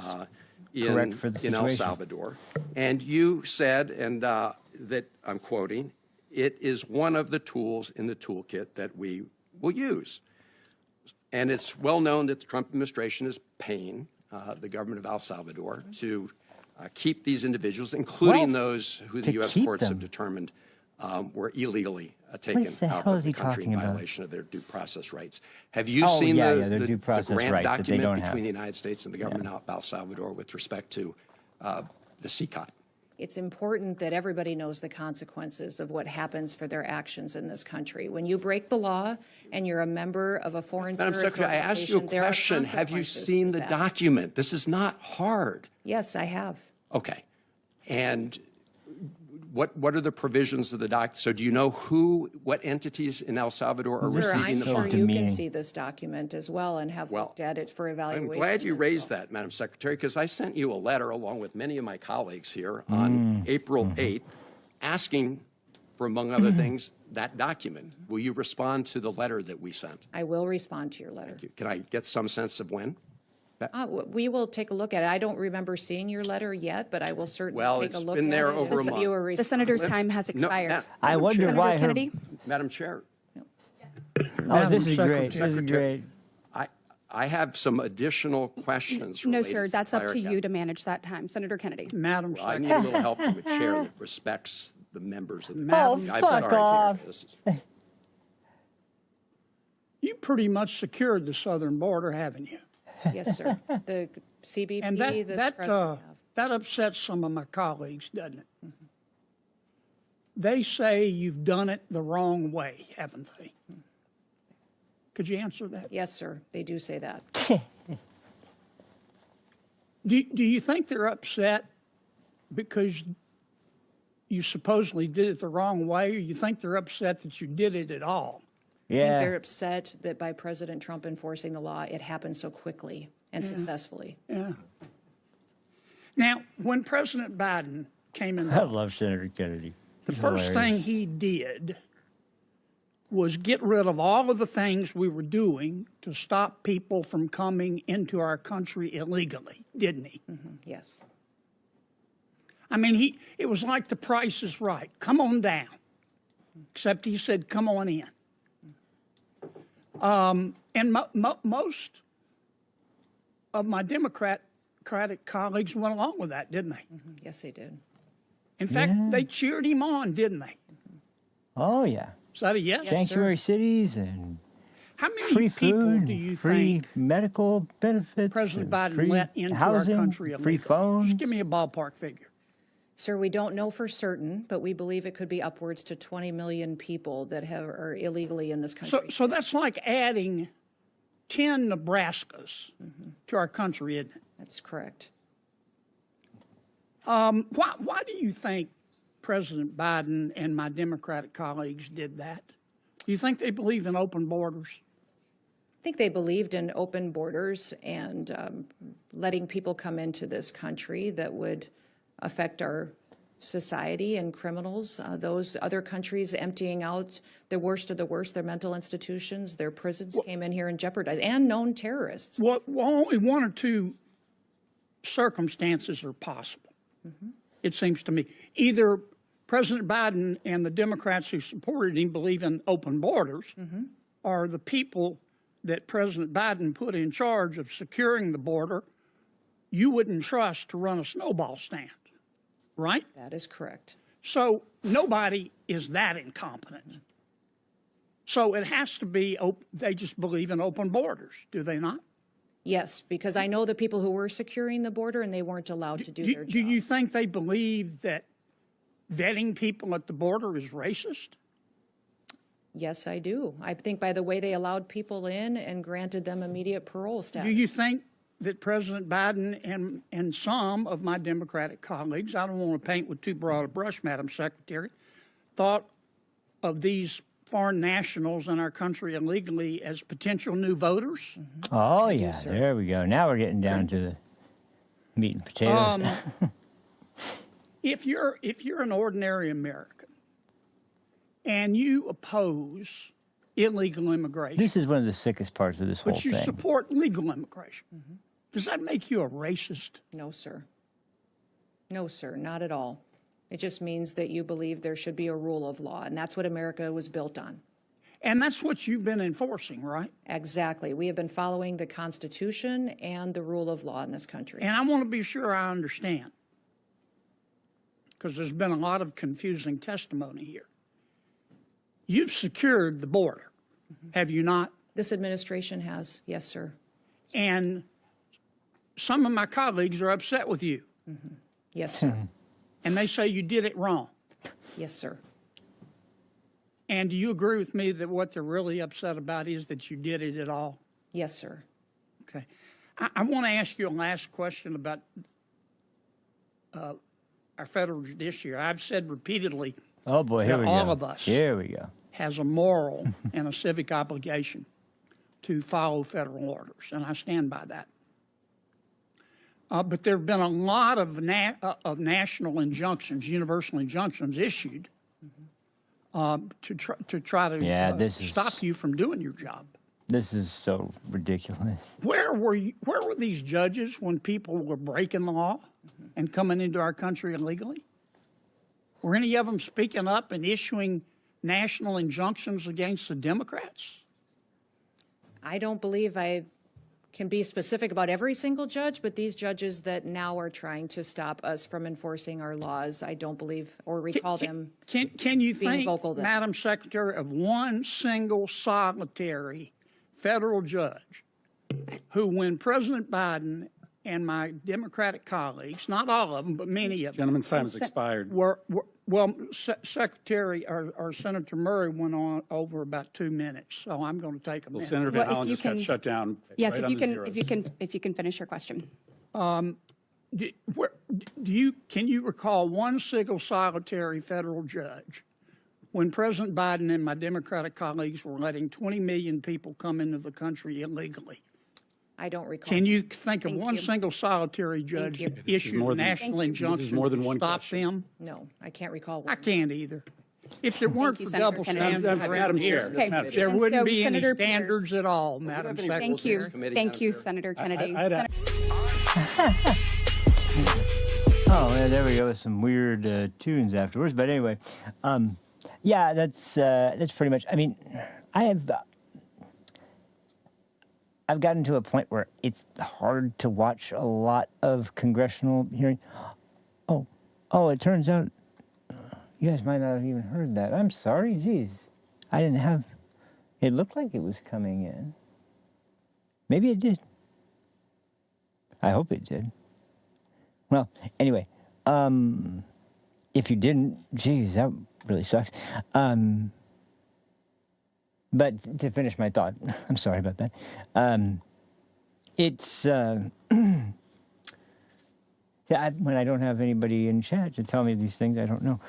in, correct for the in El situation. Salvador, and you said, and that I'm quoting, "It is one of the tools in the toolkit that we will use." And it's well known that the Trump administration is paying the government of El Salvador to keep these individuals, including those who the to U.S. keep courts have them? determined were illegally taken the out hell of is the he country in talking about? violation of their due process rights. Have you Oh, seen yeah, the, yeah, their the, due the process grant rights that they document don't between have. the United States and the government of El Salvador with respect to the CCOT? It's important that everybody knows the consequences of what happens for their actions in this country. When you break the law and you're a member of a foreign Madam terrorist Secretary, I asked you a organization, there are question. Have you consequences seen to the that. document? This is not hard. Yes, I have. Okay. And what are the provisions of the doc? So do you know what entities in El Salvador are Sure, receiving I'm the sure funds? you can demeaning. see this document as well and have Well, looked at it for I'm evaluation. glad you as raised well. that, Madam Secretary, because I sent you a letter along with many of my colleagues here on April 8th asking for, among other things, that document. Will you respond to the letter that we sent? I will respond to your letter. Can I get some sense of when? We will take a look at it. I don't remember seeing your letter yet, but I will certainly Well, take it's a look been at there it over and a give you month. a The response. senator's time has expired. I Madam wonder Chair. why Senator her. Kennedy? Madam Chair, Oh, this is great. This is great. I have some additional questions. No, related sir, to that's up fire to you cap. to manage that time. Senator Kennedy. Madam I Secretary, need a little help from a chair that respects the members of the Madam- I'm fuck sorry, dear. off. This is- you pretty much secured the southern border, haven't you? Yes, sir. The CBP, And this that president have. that upsets some of my colleagues, doesn't it? They say you've done it the wrong way, haven't they? Could you answer that? Yes, sir. They do say that. Do you think they're upset because you supposedly did it the wrong way, or you think they're upset that you did it at all? I think Yeah. they're upset that by President Trump enforcing the law, it happened so quickly and successfully. Yeah. Now, when President Biden came in, I love Senator Kennedy. the He's first hilarious. thing he did was get rid of all of the things we were doing to stop people from coming into our country illegally, didn't he? Yes. I mean, it was like the price is right. Come on down. Except he said, come on in. And most of my Democratic colleagues went along with that, didn't they? Yes, they did. In fact, they cheered him on, didn't they? Oh, yeah. Is that a yes? Sanctuary cities and How many free people food, do you free think medical benefits, President and Biden free let into housing, our country illegally? free phones. Just give me a ballpark figure. Sir, we don't know for certain, but we believe it could be upwards to 20 million people that are illegally in this country. So that's like adding 10 Nebraskas to our country, isn't it? That's correct. Why do you think President Biden and my Democratic colleagues did that? Do you think they believe in open borders? I think they believed in open borders and letting people come into this country that would affect our society and criminals. Those other countries emptying out the worst of the worst, their mental institutions, their prisons came in here and jeopardized, and known terrorists. Well, only one or two circumstances are possible, it seems to me. Either President Biden and the Democrats who supported him believe in open borders, or the people that President Biden put in charge of securing the border, you wouldn't trust to run a snowball stand, right? That is correct. So nobody is that incompetent. So it has to be, they just believe in open borders, do they not? Yes, because I know the people who were securing the border and they weren't allowed to do their job. Do you think they believe that vetting people at the border is racist? Yes, I do. I think by the way they allowed people in and granted them immediate parole status. Do you think that President Biden and some of my Democratic colleagues, I don't want to paint with too broad a brush, Madam Secretary, thought of these foreign nationals in our country illegally as potential new voters? Oh, yeah, there we go. Now we're getting down to the meat and potatoes. If you're an ordinary American and you oppose illegal immigration, This is one of the sickest parts of this whole but you thing. support legal immigration, does that make you a racist? No, sir. No, sir, not at all. It just means that you believe there should be a rule of law, and that's what America was built on. And that's what you've been enforcing, right? Exactly. We have been following the Constitution and the rule of law in this country. And I want to be sure I understand, because there's been a lot of confusing testimony here. You've secured the border, have you not? This administration has, yes, sir. And some of my colleagues are upset with you, Yes, sir. and they say you did it wrong. Yes, sir. And do you agree with me that what they're really upset about is that you did it at all? Yes, sir. Okay. I want to ask you a last question about our federal judiciary. I've said repeatedly Oh, boy, here that we go. all of us Here we go. has a moral and a civic obligation to follow federal orders, and I stand by that. But there have been a lot of national injunctions, universal injunctions issued to try to this is- stop you from doing your job. This is so ridiculous. Where were these judges when people were breaking the law and coming into our country illegally? Were any of them speaking up and issuing national injunctions against the Democrats? I don't believe I can be specific about every single judge, but these judges that now are trying to stop us from enforcing our laws, I don't believe or recall them. Can you being think, vocal then. Madam Secretary, of one single solitary federal judge who, when President Biden and my Democratic colleagues, not all of them, but many of them, Gentleman's time has expired. Secretary or Senator Murray went on over about 2 minutes, so I'm going to take a minute. Senator Van Well, if Hollen you just got can- shut down. Yes, right if you on the can, zeros. if you can finish your question. Can you recall one single solitary federal judge when President Biden and my Democratic colleagues were letting 20 million people come into the country illegally? I don't recall. Can you think of Thank one you. single solitary judge you. that issued more a than- national Thank you. injunction more than to one stop question. them? No, I can't recall I one. can't either. If there weren't you, for Senator double Kennedy. standards Madam around Chair, here, Okay. there And wouldn't so be any Senator Pierce- standards at all, Madam any Secretary. Thank you. Committee, Thank Madam you, Chair. Senator Kennedy. I'd- Oh, yeah, there we go with some weird tunes afterwards. But anyway, yeah, that's pretty much. I mean, I've gotten to a point where it's hard to watch a lot of congressional hearing. Oh, it turns out you guys might not have even heard that. I'm sorry, geez, I didn't have. It looked like it was coming in. Maybe it did. I hope it did. Well, anyway, if you didn't, geez, that really sucks. But to finish my thought, I'm sorry about that. It's when I don't have anybody in chat to tell me these things, I don't know.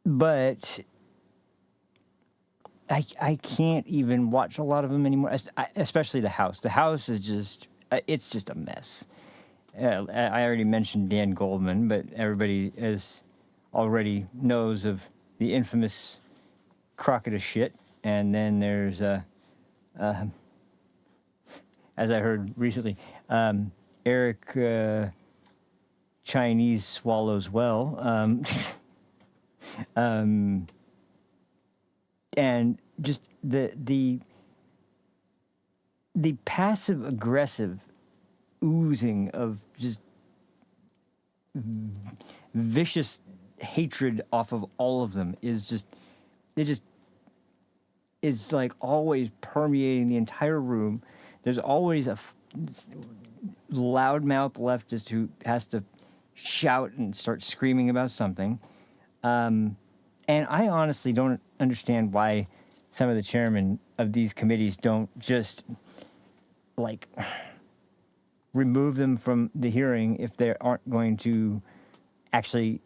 But I can't even watch a lot of them anymore, especially the House. The House is just, it's just a mess. I already mentioned Dan Goldman, but everybody already knows of the infamous crocket of shit. And then there's, as I heard recently, Eric Chinese swallows well. And just the passive aggressive oozing of just vicious hatred off of all of them is like always permeating the entire room. There's always a loudmouth leftist who has to shout and start screaming about something. And I honestly don't understand why some of the chairmen of these committees don't just like remove them from the hearing if they aren't going to actually,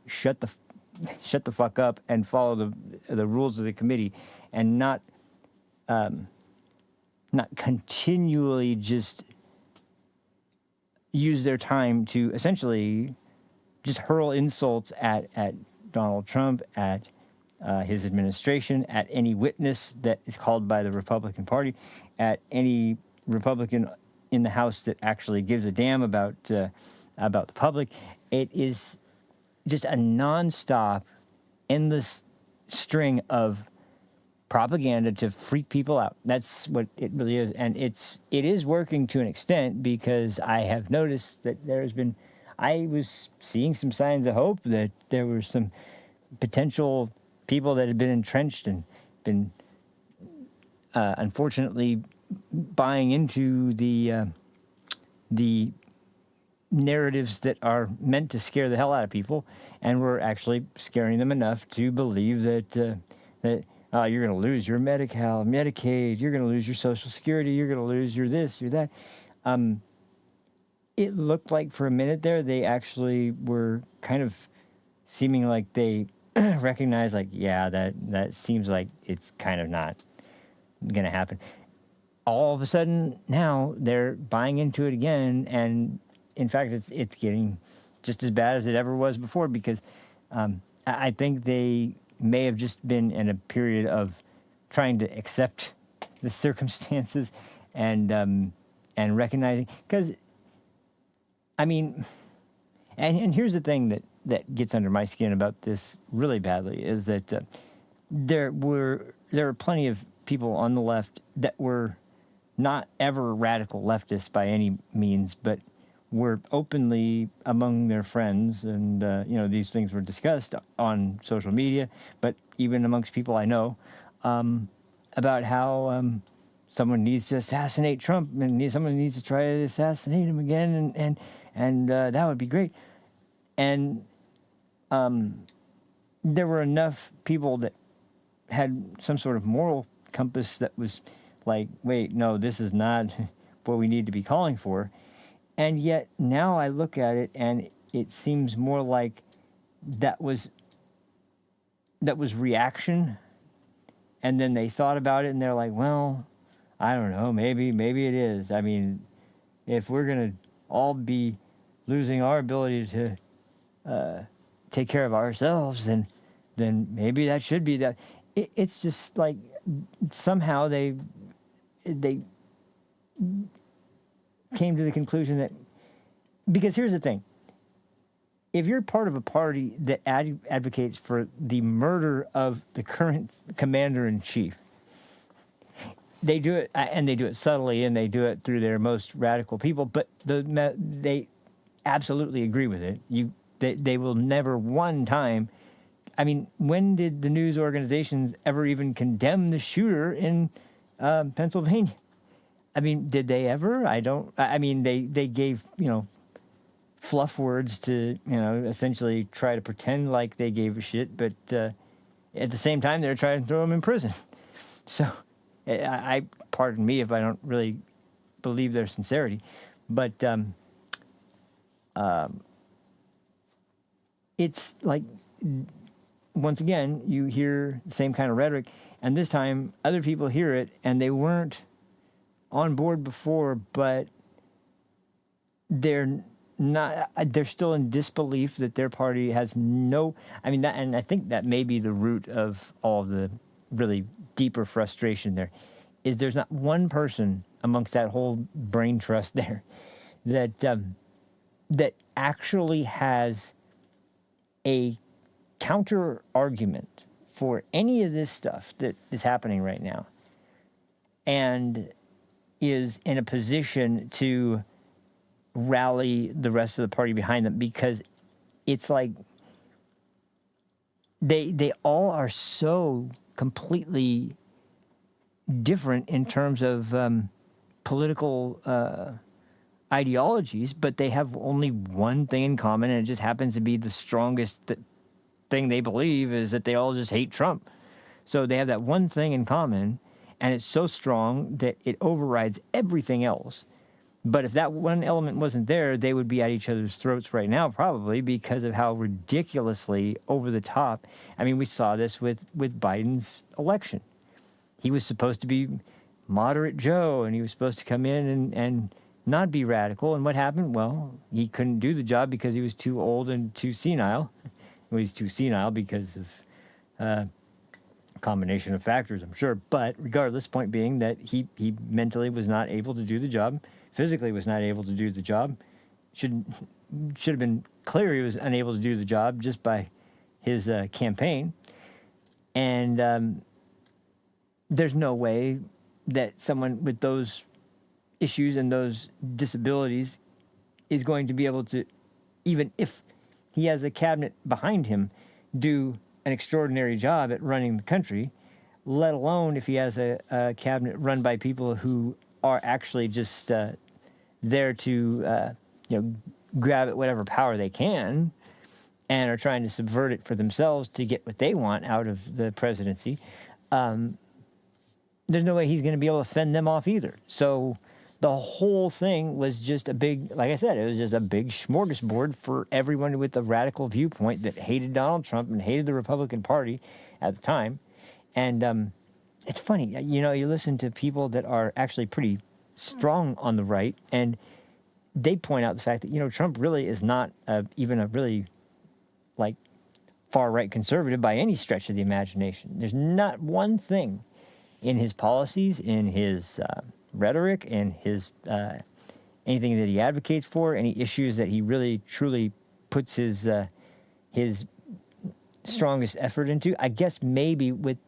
shut the fuck up and follow the rules of the committee, and not continually just use their time to essentially just hurl insults at Donald Trump, at his administration, at any witness that is called by the Republican Party, at any Republican in the House that actually gives a damn about the public. It is just a nonstop, endless string of propaganda to freak people out. That's what it really is, and it is working to an extent, because I have noticed that I was seeing some signs of hope that there were some potential people that had been entrenched and been unfortunately buying into the narratives that are meant to scare the hell out of people, and were actually scaring them enough to believe that you're going to lose your Medi-Cal, Medicaid, you're going to lose your Social Security, you're going to lose your this, your that. It looked like for a minute there they actually were kind of seeming like they recognized, like, yeah, that seems like it's kind of not going to happen. All of a sudden now they're buying into it again, and in fact it's getting just as bad as it ever was before, because I think they may have just been in a period of trying to accept the circumstances and recognizing, because I mean, and here's the thing that gets under my skin about this really badly, is that there were plenty of people on the left that were not ever radical leftists by any means, but were openly among their friends, and these things were discussed on social media, but even amongst people I know, about how someone needs to assassinate Trump, and someone needs to try to assassinate him again, and that would be great. And there were enough people that had some sort of moral compass that was like, wait, no, this is not what we need to be calling for. And yet now I look at it, and it seems more like that was reaction. And then they thought about it, and they're like, well, I don't know, maybe it is. I mean, if we're going to all be losing our ability to take care of ourselves, then maybe that should be that. It's just like somehow they came to the conclusion that, because here's the thing, if you're part of a party that advocates for the murder of the current commander-in-chief, they do it, and they do it subtly, and they do it through their most radical people, but they absolutely agree with it. They will never one time. I mean, when did the news organizations ever even condemn the shooter in Pennsylvania? I mean, did they ever? I mean, they gave, fluff words to, essentially try to pretend like they gave a shit, but at the same time, they're trying to throw him in prison. So, I pardon me if I don't really believe their sincerity, but it's like, once again, you hear the same kind of rhetoric, and this time other people hear it, and they weren't on board before, but they're they're still in disbelief that their party has no. I mean, and I think that may be the root of all of the really deeper frustration there. Is there's not one person amongst that whole brain trust there that that actually has a counter argument for any of this stuff that is happening right now, and is in a position to rally the rest of the party behind them, because it's like they all are so completely different in terms of political ideologies, but they have only one thing in common, and it just happens to be the strongest thing they believe is that they all just hate Trump. So they have that one thing in common, and it's so strong that it overrides everything else. But if that one element wasn't there, they would be at each other's throats right now, probably, because of how ridiculously over the top. I mean, we saw this with Biden's election. He was supposed to be moderate Joe, and he was supposed to come in and not be radical. And what happened? Well, he couldn't do the job because he was too old and too senile. Well, he's too senile because of a combination of factors, I'm sure. But regardless, point being that he mentally was not able to do the job. Physically was not able to do the job. Should have been clear he was unable to do the job just by his campaign. And there's no way that someone with those issues and those disabilities is going to be able to, even if he has a cabinet behind him, do an extraordinary job at running the country, let alone if he has a cabinet run by people who are actually just there to grab at whatever power they can and are trying to subvert it for themselves to get what they want out of the presidency. There's no way he's going to be able to fend them off either. So the whole thing was just a big, like I said, it was just a big smorgasbord for everyone with a radical viewpoint that hated Donald Trump and hated the Republican Party at the time. And it's funny, you listen to people that are actually pretty strong on the right, and they point out the fact that, Trump really is not even a really, far-right conservative by any stretch of the imagination. There's not one thing in his policies, in his rhetoric, in his anything that he advocates for, any issues that he really, truly puts his strongest effort into. I guess maybe with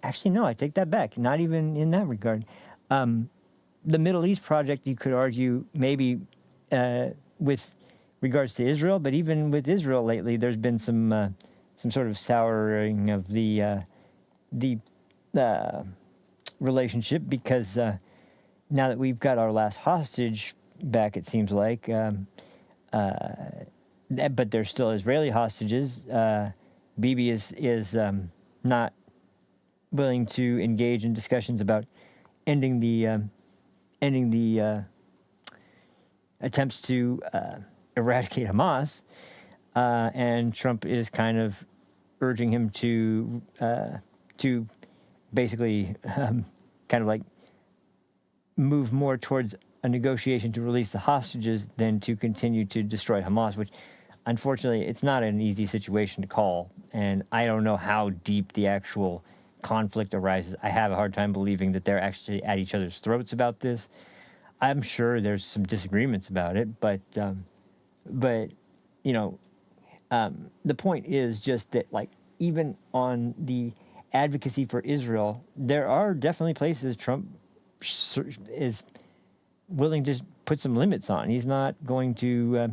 actually, no, I take that back. Not even in that regard. The Middle East project, you could argue, maybe with regards to Israel, but even with Israel lately, there's been some sort of souring of the relationship, because now that we've got our last hostage back, it seems like, but there's still Israeli hostages. Bibi is not willing to engage in discussions about ending the attempts to eradicate Hamas, and Trump is kind of urging him to basically kind of move more towards a negotiation to release the hostages than to continue to destroy Hamas, which unfortunately it's not an easy situation to call, and I don't know how deep the actual conflict arises. I have a hard time believing that they're actually at each other's throats about this. I'm sure there's some disagreements about it, but the point is just that, even on the advocacy for Israel, there are definitely places Trump is willing to put some limits on. He's not going to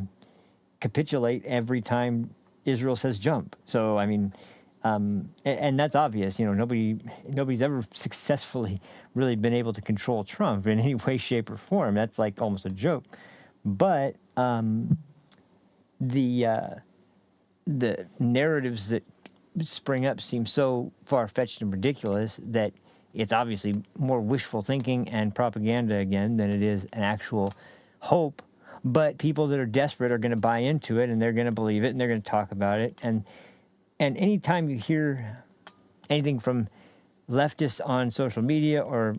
capitulate every time Israel says jump. So, I mean, and that's obvious. Nobody's ever successfully really been able to control Trump in any way, shape, or form. That's almost a joke. But the narratives that spring up seem so far-fetched and ridiculous that it's obviously more wishful thinking and propaganda again than it is an actual hope. But people that are desperate are going to buy into it, and they're going to believe it, and they're going to talk about it. And anytime you hear anything from leftists on social media or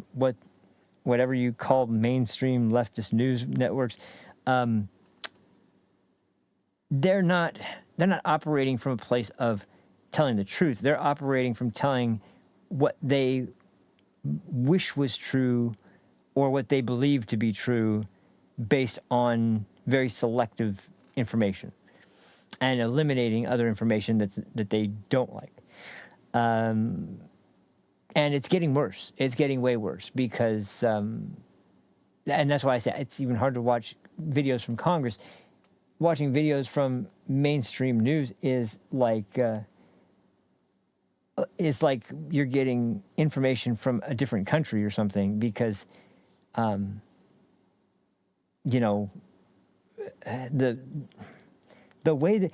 whatever you call mainstream leftist news networks, they're not operating from a place of telling the truth. They're operating from telling what they wish was true or what they believe to be true based on very selective information and eliminating other information that they don't like. And it's getting worse. It's getting way worse because, and that's why I say it's even hard to watch videos from Congress. Watching videos from mainstream news is like you're getting information from a different country or something because, you know, the way that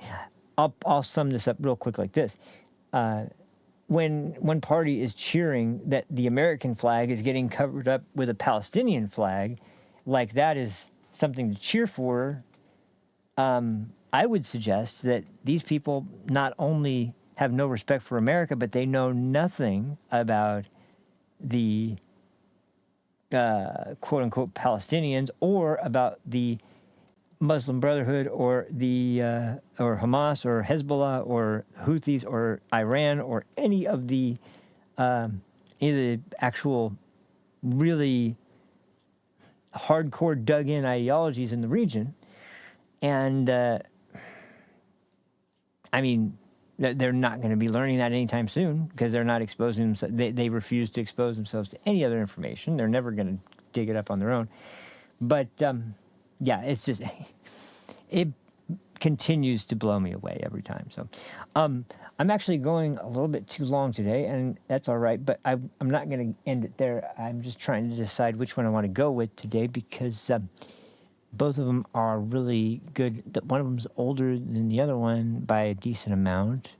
I'll sum this up real quick like this. When one party is cheering that the American flag is getting covered up with a Palestinian flag, like that is something to cheer for, I would suggest that these people not only have no respect for America, but they know nothing about the quote-unquote Palestinians or about the Muslim Brotherhood or the or Hamas or Hezbollah or Houthis or Iran or any of the actual really hardcore dug-in ideologies in the region. And I mean, they're not going to be learning that anytime soon because they're not exposing themselves. They refuse to expose themselves to any other information. They're never going to dig it up on their own. But yeah, it's just, it continues to blow me away every time. So I'm actually going a little bit too long today, and that's all right, but I'm not going to end it there. I'm just trying to decide which one I want to go with today because both of them are really good. One of them's older than the other one by a decent amount,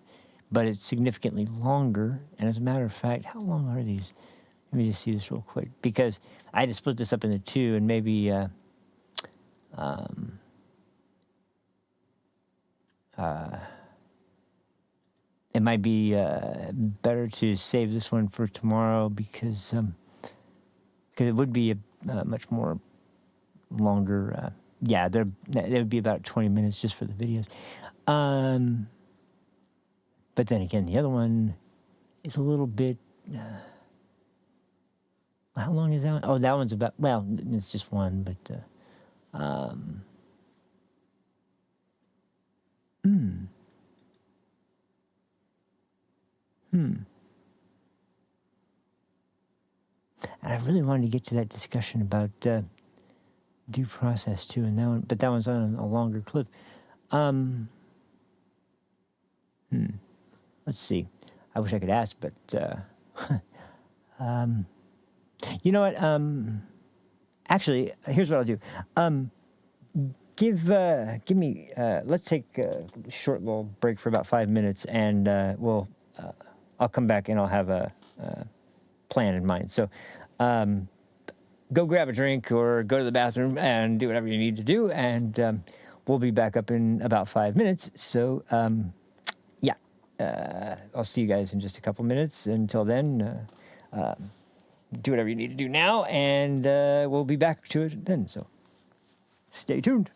but it's significantly longer. And as a matter of fact, how long are these? Let me just see this real quick because I had to split this up into two, and maybe it might be better to save this one for tomorrow because it would be a much more longer. Yeah, there would be about 20 minutes just for the videos. But then again, the other one is a little bit. How long is that one? Oh, that one's about. Well, it's just one, but. And I really wanted to get to that discussion about due process too, and that one, but that one's on a longer clip. Let's see. I wish I could ask, but you know what? Actually, here's what I'll do. Give me. Let's take a short little break for about 5 minutes, and I'll come back and I'll have a plan in mind. So, go grab a drink or go to the bathroom and do whatever you need to do, and we'll be back up in about 5 minutes. So, yeah, I'll see you guys in just a couple minutes. Until then, do whatever you need to do now, and we'll be back to it then. So, stay tuned.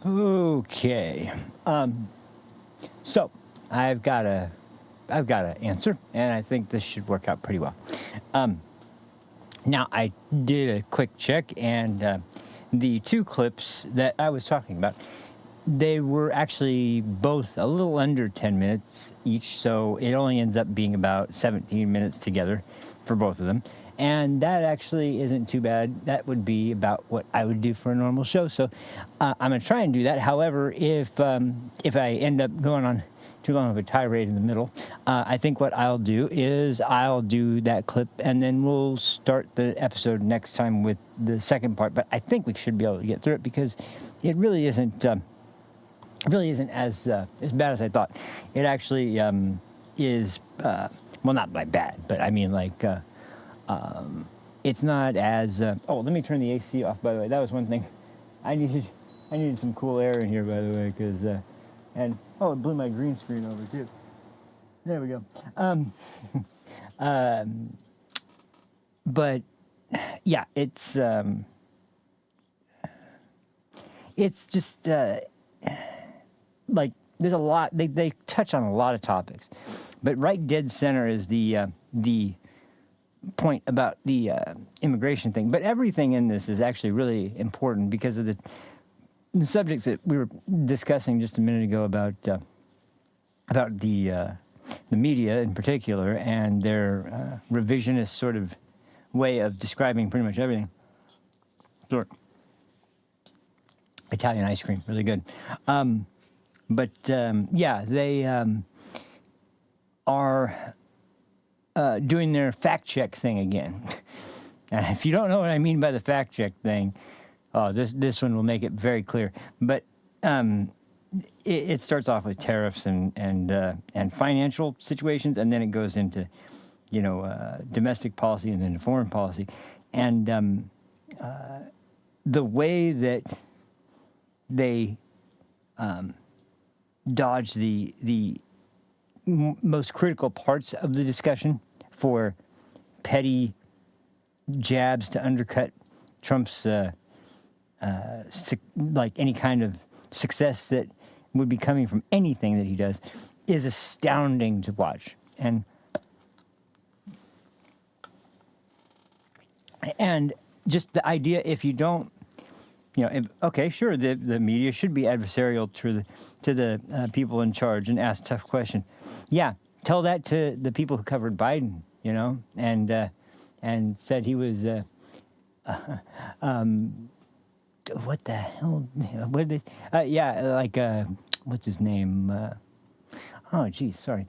Okay. So I've got a answer, and I think this should work out pretty well. Now I did a quick check, and the two clips that I was talking about, they were actually both a little under 10 minutes each, so it only ends up being about 17 minutes together for both of them. And that actually isn't too bad. That would be about what I would do for a normal show. So I'm going to try and do that. However, if I end up going on too long of a tirade in the middle, I think what I'll do is I'll do that clip, and then we'll start the episode next time with the second part. But I think we should be able to get through it because it really isn't as bad as I thought. It actually is, well, not by bad, but I mean like, it's not as, oh, let me turn the AC off, by the way. That was one thing. I needed some cool air in here, by the way, because, and, oh, it blew my green screen over, too. There we go. But, yeah, it's just, like, there's a lot, they touch on a lot of topics, but right dead center is the point about the immigration thing. But everything in this is actually really important because of the subjects that we were discussing just a minute ago about the media in particular and their revisionist sort of way of describing pretty much everything. Sure. Italian ice cream, really good. But yeah, they are doing their fact check thing again. And if you don't know what I mean by the fact check thing, oh, this one will make it very clear. But it starts off with tariffs and financial situations, and then it goes into, domestic policy and then to foreign policy, and the way that they dodge the most critical parts of the discussion for petty jabs to undercut Trump's like any kind of success that would be coming from anything that he does is astounding to watch. And just the idea, if you don't, okay, sure, the media should be adversarial to the people in charge and ask tough questions. Yeah, tell that to the people who covered Biden, and said he was, what the hell? What did what's his name? Oh, geez, sorry.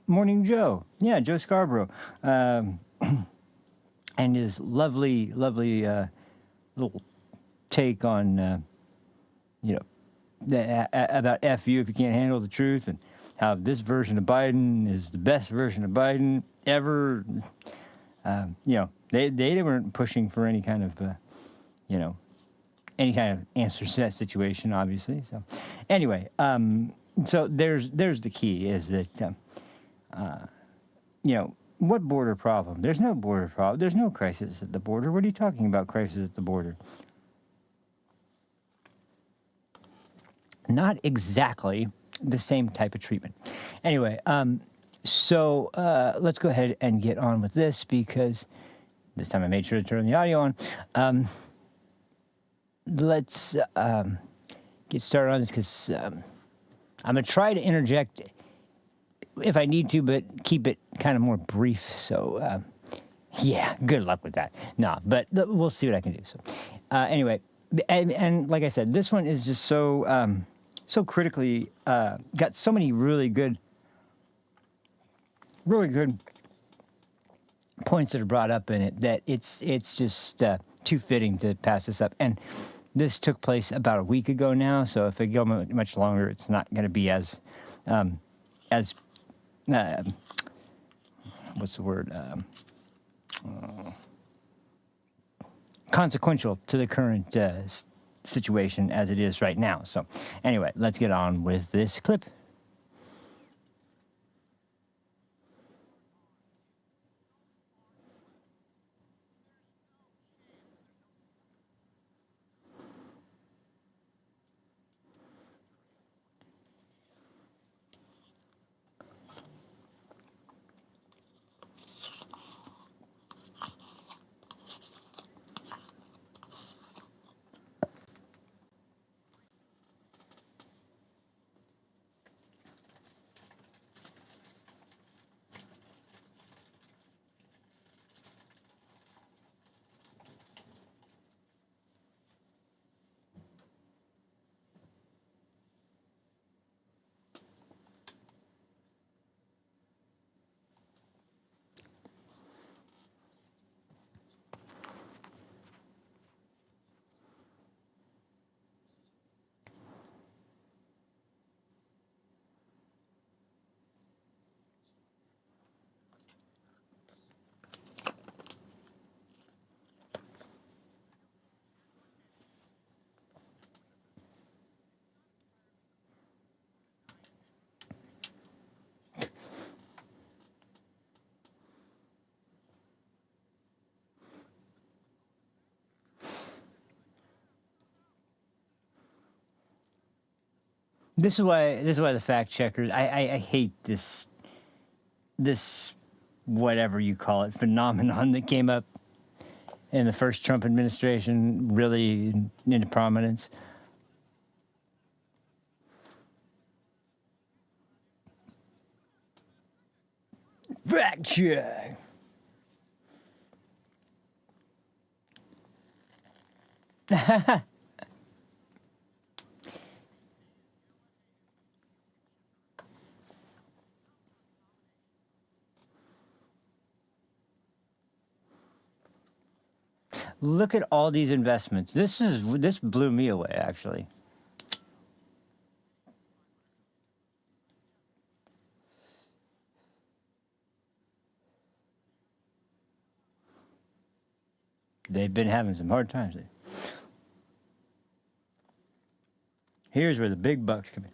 Morning Joe. Yeah, Joe Scarborough. And his lovely little take on, about F you if you can't handle the truth, and how this version of Biden is the best version of Biden ever. They weren't pushing for any kind of, any kind of answers to that situation, obviously. So, anyway, so there's the key is that, what border problem? There's no border problem. There's no crisis at the border. What are you talking about, crisis at the border? Not exactly the same type of treatment. Anyway, so let's go ahead and get on with this because this time I made sure to turn the audio on. Let's get started on this because I'm going to try to interject if I need to, but keep it kind of more brief. So, yeah, good luck with that. No, but we'll see what I can do. So, anyway, and like I said, this one is just so critically got so many really good points that are brought up in it that it's just too fitting to pass this up. And this took place about a week ago now, so if it go much longer, it's not going to be as what's the word? Consequential to the current situation as it is right now. So anyway, let's get on with this clip. This is why the fact checkers. I hate this whatever you call it phenomenon that came up in the first Trump administration, really into prominence. Fact check. Look at all these investments. This blew me away, actually. They've been having some hard times. Here's where the big bucks come in.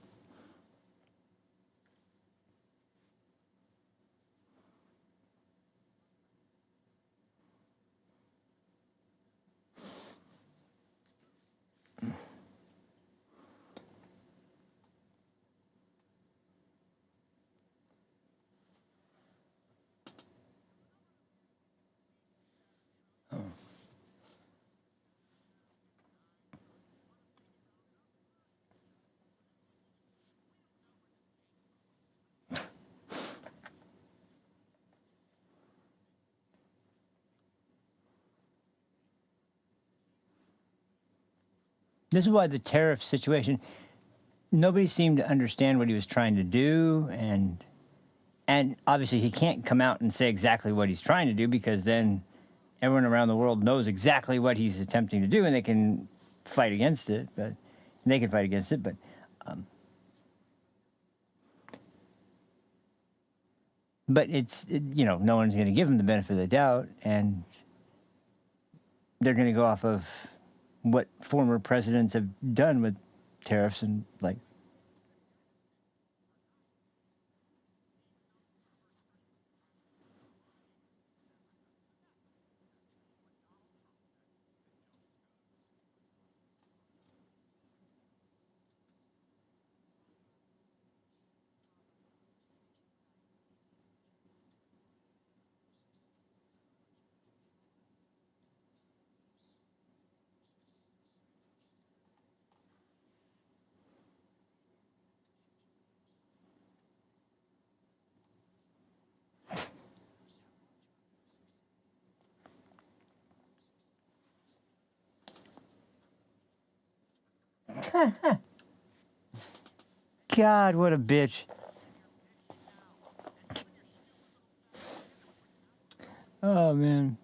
This is why the tariff situation, nobody seemed to understand what he was trying to do, and obviously he can't come out and say exactly what he's trying to do, because then everyone around the world knows exactly what he's attempting to do, and they can fight against it. But it's no one's going to give him the benefit of the doubt, and they're going to go off of what former presidents have done with tariffs and like. God, what a bitch. Oh, man.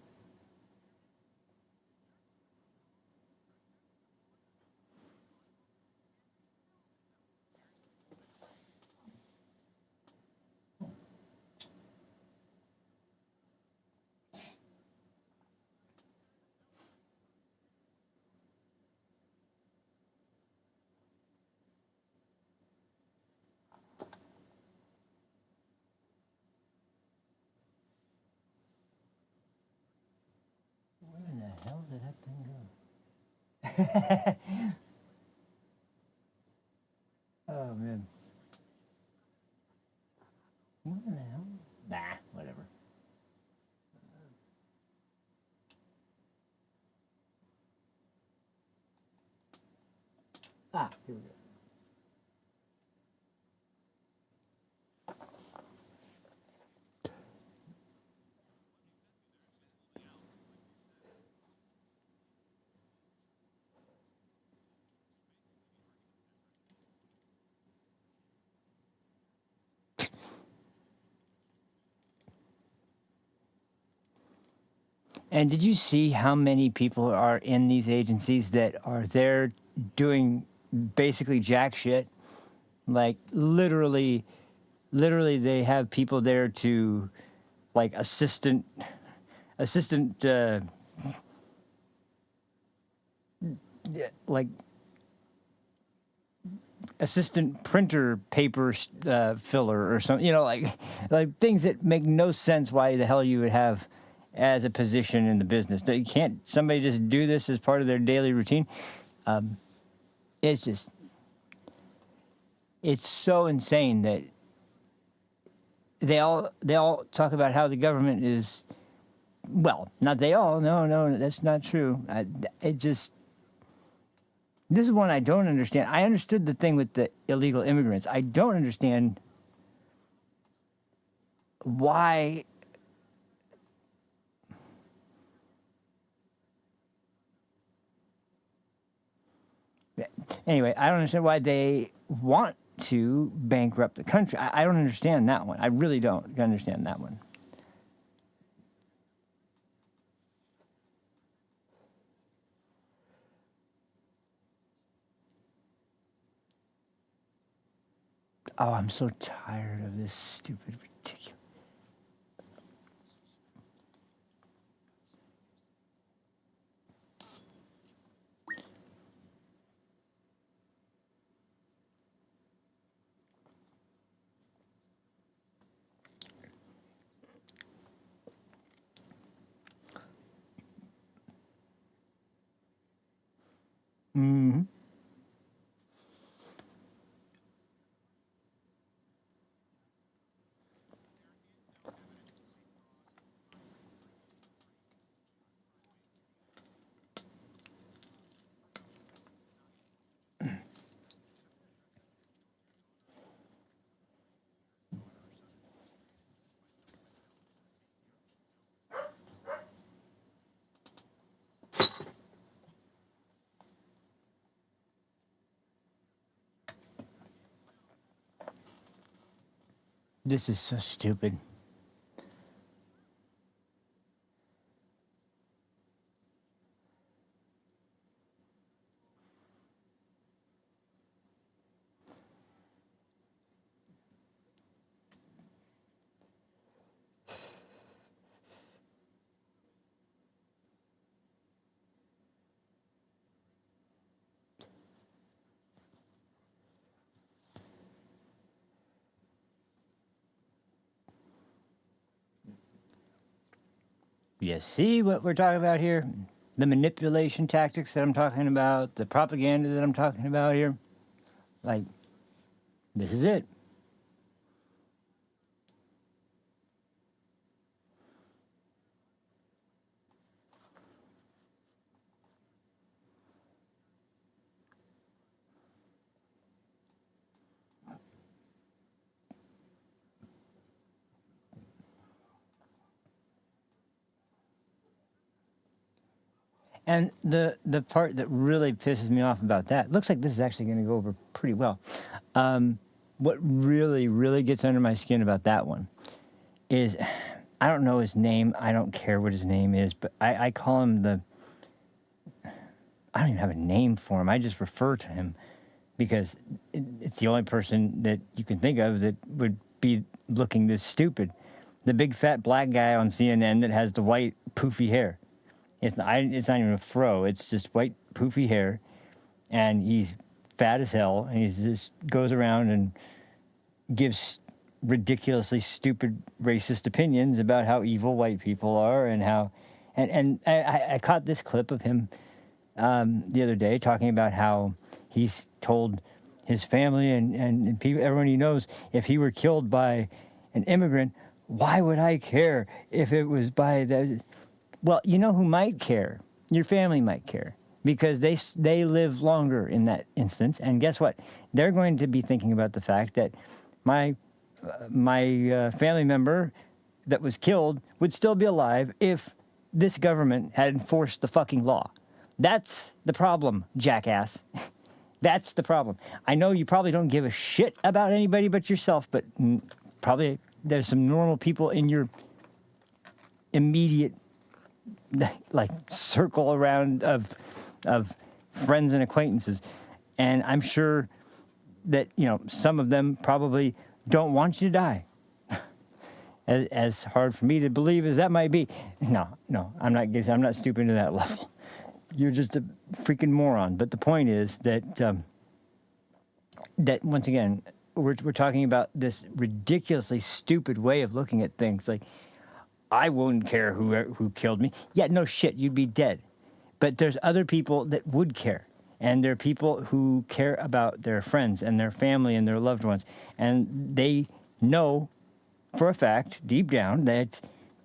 Where in the hell did that thing go? Oh, man. What in the hell? Nah, whatever. Ah, here we go. And did you see how many people are in these agencies that are there doing basically jack shit? Like literally they have people there to like assistant like assistant printer paper filler or something, like things that make no sense why the hell you would have as a position in the business. Can't somebody just do this as part of their daily routine? It's just, it's so insane that they all talk about how the government is, well, not they all. No, that's not true. This is one I don't understand. I understood the thing with the illegal immigrants. I don't understand why. Anyway, I don't understand why they want to bankrupt the country. I don't understand that one. I really don't understand that one. Oh, I'm so tired of this stupid, ridiculous. Mm-hmm. This is so stupid. You see what we're talking about here? The manipulation tactics that I'm talking about, the propaganda that I'm talking about here. Like, this is it. And the part that really pisses me off about that, looks like this is actually going to go over pretty well. What really, really gets under my skin about that one is, I don't know his name. I don't care what his name is, but I call him I don't even have a name for him. I just refer to him because it's the only person that you can think of that would be looking this stupid. The big fat black guy on CNN that has the white poofy hair. It's not even a fro. It's just white poofy hair, and he's fat as hell, and he just goes around and gives ridiculously stupid racist opinions about how evil white people are and how, and I caught this clip of him the other day talking about how he's told his family and people, everyone he knows, if he were killed by an immigrant, why would I care if it was by the... Well, you know who might care? Your family might care because they live longer in that instance. And guess what? They're going to be thinking about the fact that my family member that was killed would still be alive if this government had enforced the fucking law. That's the problem, jackass. That's the problem. I know you probably don't give a shit about anybody but yourself, but probably there's some normal people in your immediate like circle around of friends and acquaintances, and I'm sure that some of them probably don't want you to die. As hard for me to believe as that might be, no, I'm not stupid to that level. You're just a freaking moron. But the point is that that once again we're talking about this ridiculously stupid way of looking at things. Like, I wouldn't care who killed me. Yeah, no shit, you'd be dead. But there's other people that would care. And they're people who care about their friends and their family and their loved ones. And they know for a fact, deep down, that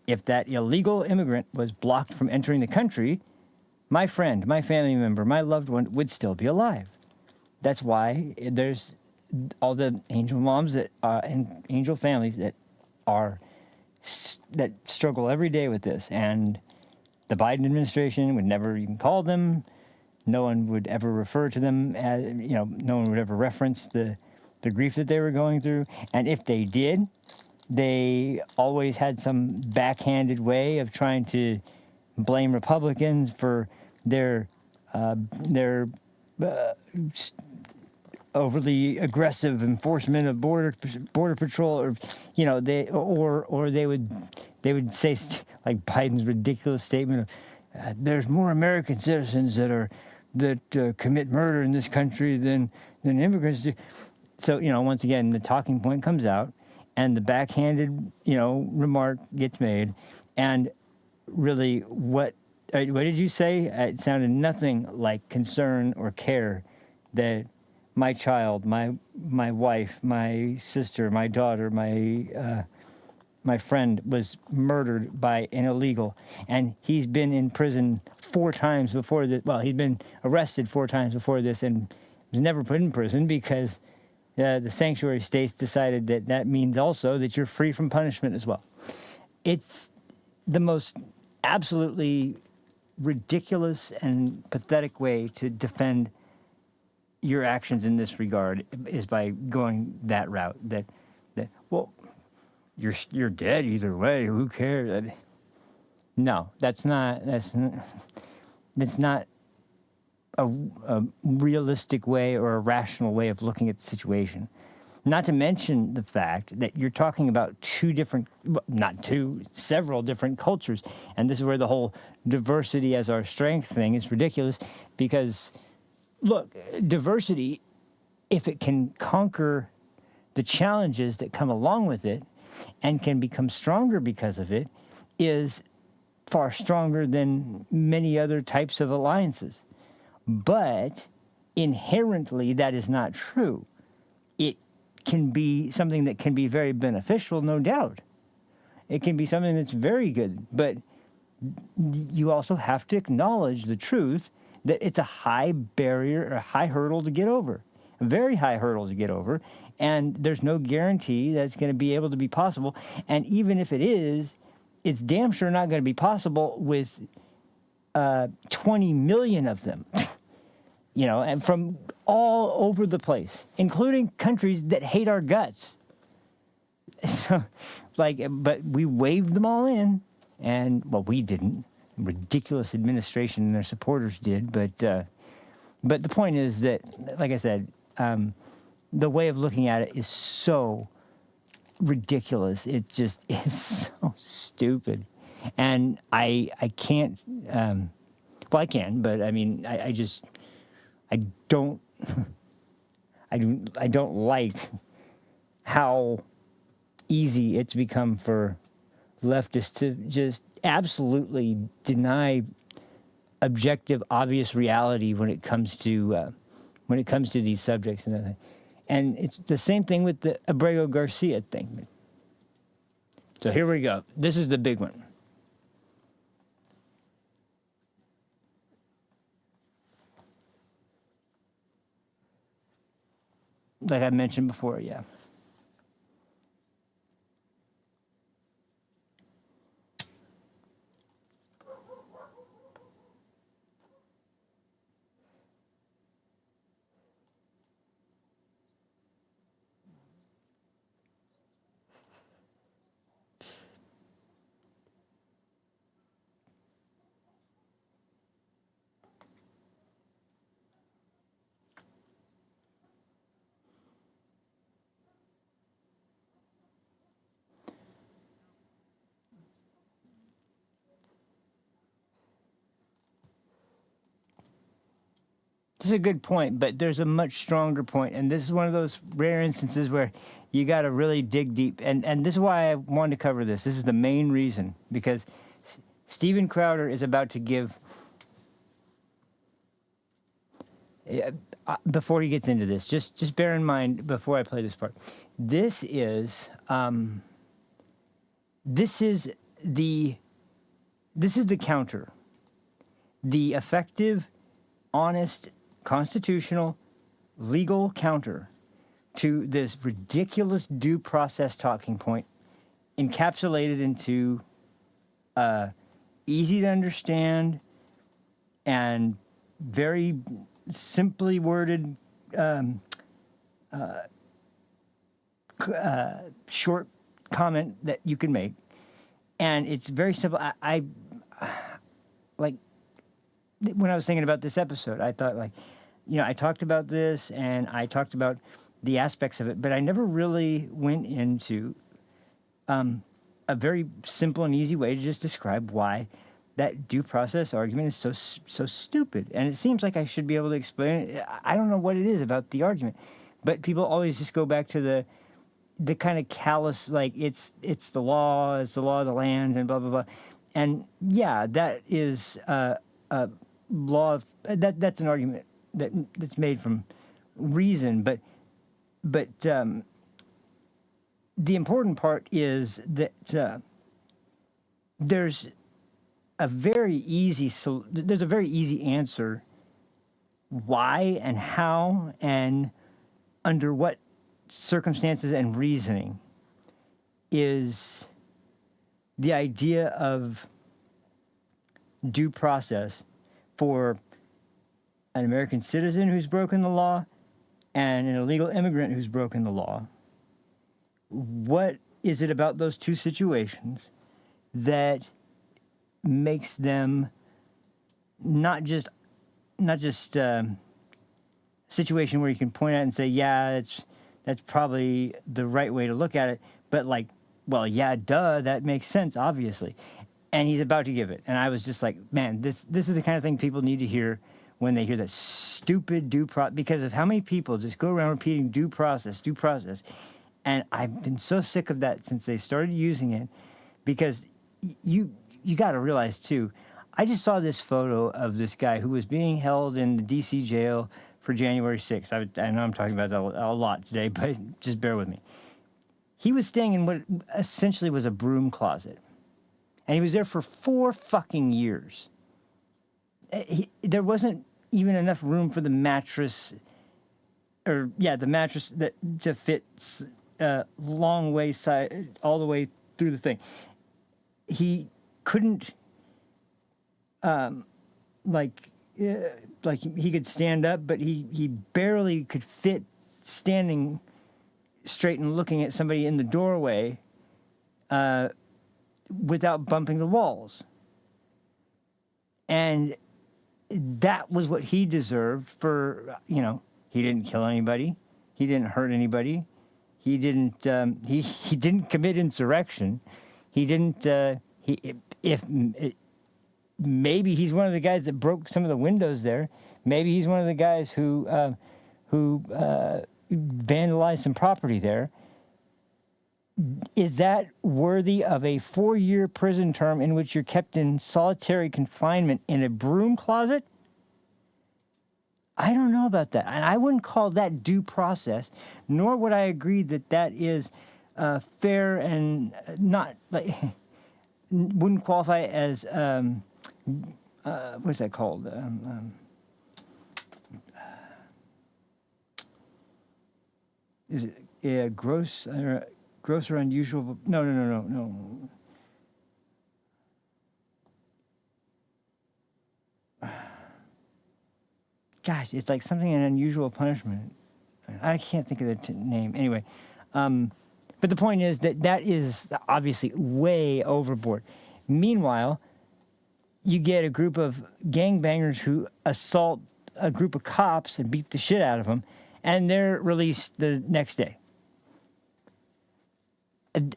if that illegal immigrant was blocked from entering the country, my friend, my family member, my loved one would still be alive. That's why there's all the angel moms that and angel families that struggle every day with this. And the Biden administration would never even call them. No one would ever refer to them as, no one would ever reference the grief that they were going through. And if they did, they always had some backhanded way of trying to blame Republicans for their overly aggressive enforcement of border patrol, or they would say, like Biden's ridiculous statement of there's more American citizens that commit murder in this country than immigrants do. So once again the talking point comes out, and the backhanded remark gets made, and really what did you say? It sounded nothing like concern or care that my child, my wife, my sister, my daughter, my friend was murdered by an illegal, and he's been in prison 4 times before this. Well, he'd been arrested 4 times before this and was never put in prison because the sanctuary states decided that means also that you're free from punishment as well. It's the most absolutely ridiculous and pathetic way to defend your actions in this regard is by going that route. That well, you're dead either way. Who cares? No, that's not a realistic way or a rational way of looking at the situation. Not to mention the fact that you're talking about several different cultures. And this is where the whole diversity as our strength thing is ridiculous, because look, diversity, if it can conquer the challenges that come along with it and can become stronger because of it, is far stronger than many other types of alliances. But inherently, that is not true. It can be something that can be very beneficial, no doubt. It can be something that's very good, but you also have to acknowledge the truth that it's a high barrier, a high hurdle to get over, a very high hurdle to get over, and there's no guarantee that it's going to be able to be possible. And even if it is, it's damn sure not going to be possible with 20 million of them, and from all over the place, including countries that hate our guts. So, but we waved them all in, and, well, we didn't. Ridiculous administration and their supporters did, but the point is that, like I said, the way of looking at it is so ridiculous. It just is so stupid, and I can't. Well, I can, but I mean, I don't like how easy it's become for leftists to just absolutely deny objective, obvious reality when it comes to these subjects and everything. And it's the same thing with the Abrego Garcia thing. So here we go. This is the big one. Like I mentioned before, yeah. This is a good point, but there's a much stronger point, and this is one of those rare instances where you got to really dig deep, and this is why I wanted to cover this. This is the main reason, because Steven Crowder is about to give before he gets into this, just bear in mind before I play this part, this is the counter, the effective, honest, constitutional, legal counter to this ridiculous due process talking point, encapsulated into easy to understand and very simply worded short comment that you can make. And it's very simple. I like, when I was thinking about this episode, I thought, like, I talked about this and I talked about the aspects of it, but I never really went into a very simple and easy way to just describe why that due process argument is so stupid. And it seems like I should be able to explain it. I don't know what it is about the argument, but people always just go back to the kind of callous, like, it's the law of the land and blah, blah, blah. And yeah, that is a law of, that's an argument that's made from reason, but the important part is that there's a very easy answer why and how and under what circumstances and reasoning is the idea of due process for an American citizen who's broken the law and an illegal immigrant who's broken the law. What is it about those two situations that makes them not just a situation where you can point out and say, yeah, that's probably the right way to look at it, but like, well, yeah, duh, that makes sense, obviously. And he's about to give it. And I was just like, man, this is the kind of thing people need to hear when they hear that stupid due process, because of how many people just go around repeating due process. And I've been so sick of that since they started using it, because you got to realize, too, I just saw this photo of this guy who was being held in the D.C. jail for January 6th. I know I'm talking about that a lot today, but just bear with me. He was staying in what essentially was a broom closet. And he was there for 4 fucking years. There wasn't even enough room for the mattress, the mattress to fit long way side all the way through the thing. He couldn't, he could stand up, but he barely could fit standing straight and looking at somebody in the doorway without bumping the walls. And that was what he deserved for, he didn't kill anybody. He didn't hurt anybody. He didn't, he didn't commit insurrection. He didn't, maybe he's one of the guys that broke some of the windows there. Maybe he's one of the guys who vandalized some property there. Is that worthy of a 4-year prison term in which you're kept in solitary confinement in a broom closet? I don't know about that. And I wouldn't call that due process, nor would I agree that that is fair and not, like, wouldn't qualify as, what's that called? Is it gross or unusual? No. Gosh, it's like something, an unusual punishment. I can't think of the name. Anyway, but the point is that is obviously way overboard. Meanwhile, you get a group of gangbangers who assault a group of cops and beat the shit out of them, and they're released the next day.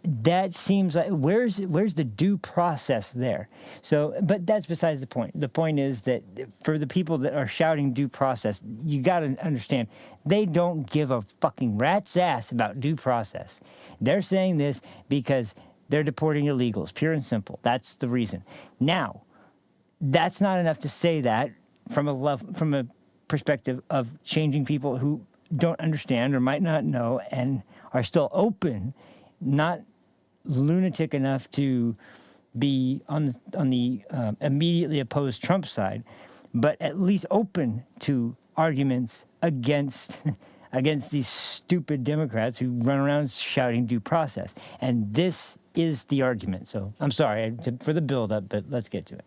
That seems like, where's the due process there? So, but that's besides the point. The point is that for the people that are shouting due process, you got to understand, they don't give a fucking rat's ass about due process. They're saying this because they're deporting illegals, pure and simple. That's the reason. Now, that's not enough to say that from a perspective of changing people who don't understand or might not know and are still open, not lunatic enough to be on the immediately opposed Trump side, but at least open to arguments against these stupid Democrats who run around shouting due process. And this is the argument. So I'm sorry for the buildup, but let's get to it.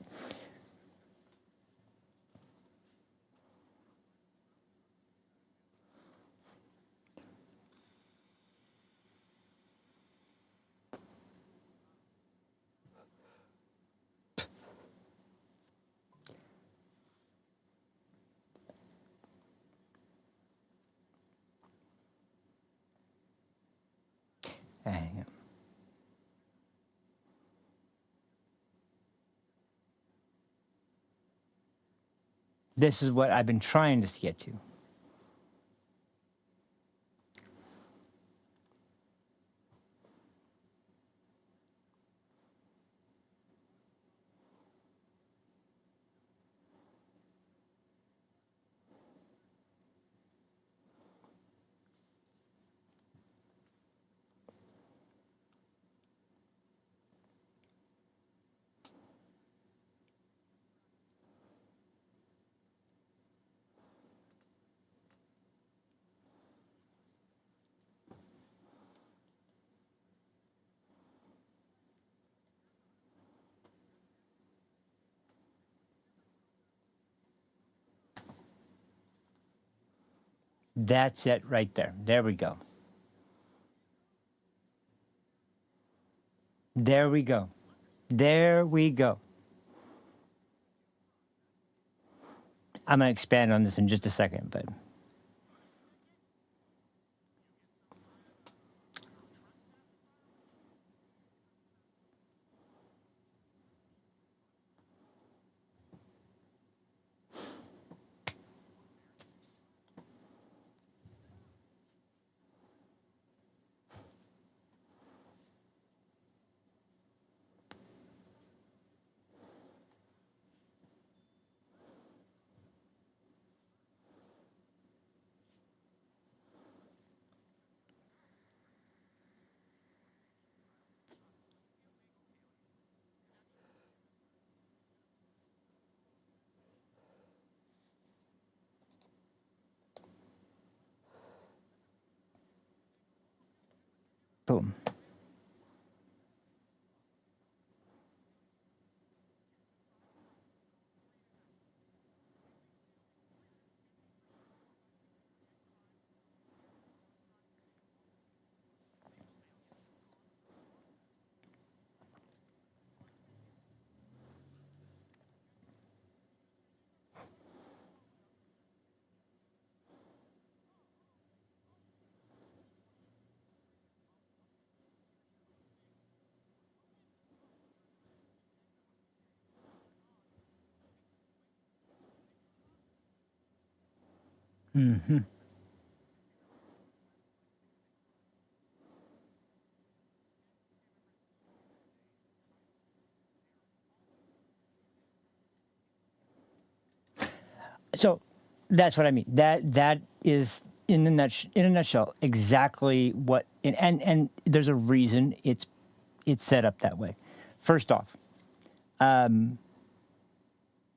Hang on. This is what I've been trying to get to. That's it right there. There we go. There we go. There we go. I'm going to expand on this in just a second, but boom. Mm-hmm. So that's what I mean. That is in a nutshell exactly what. And there's a reason it's set up that way. First off,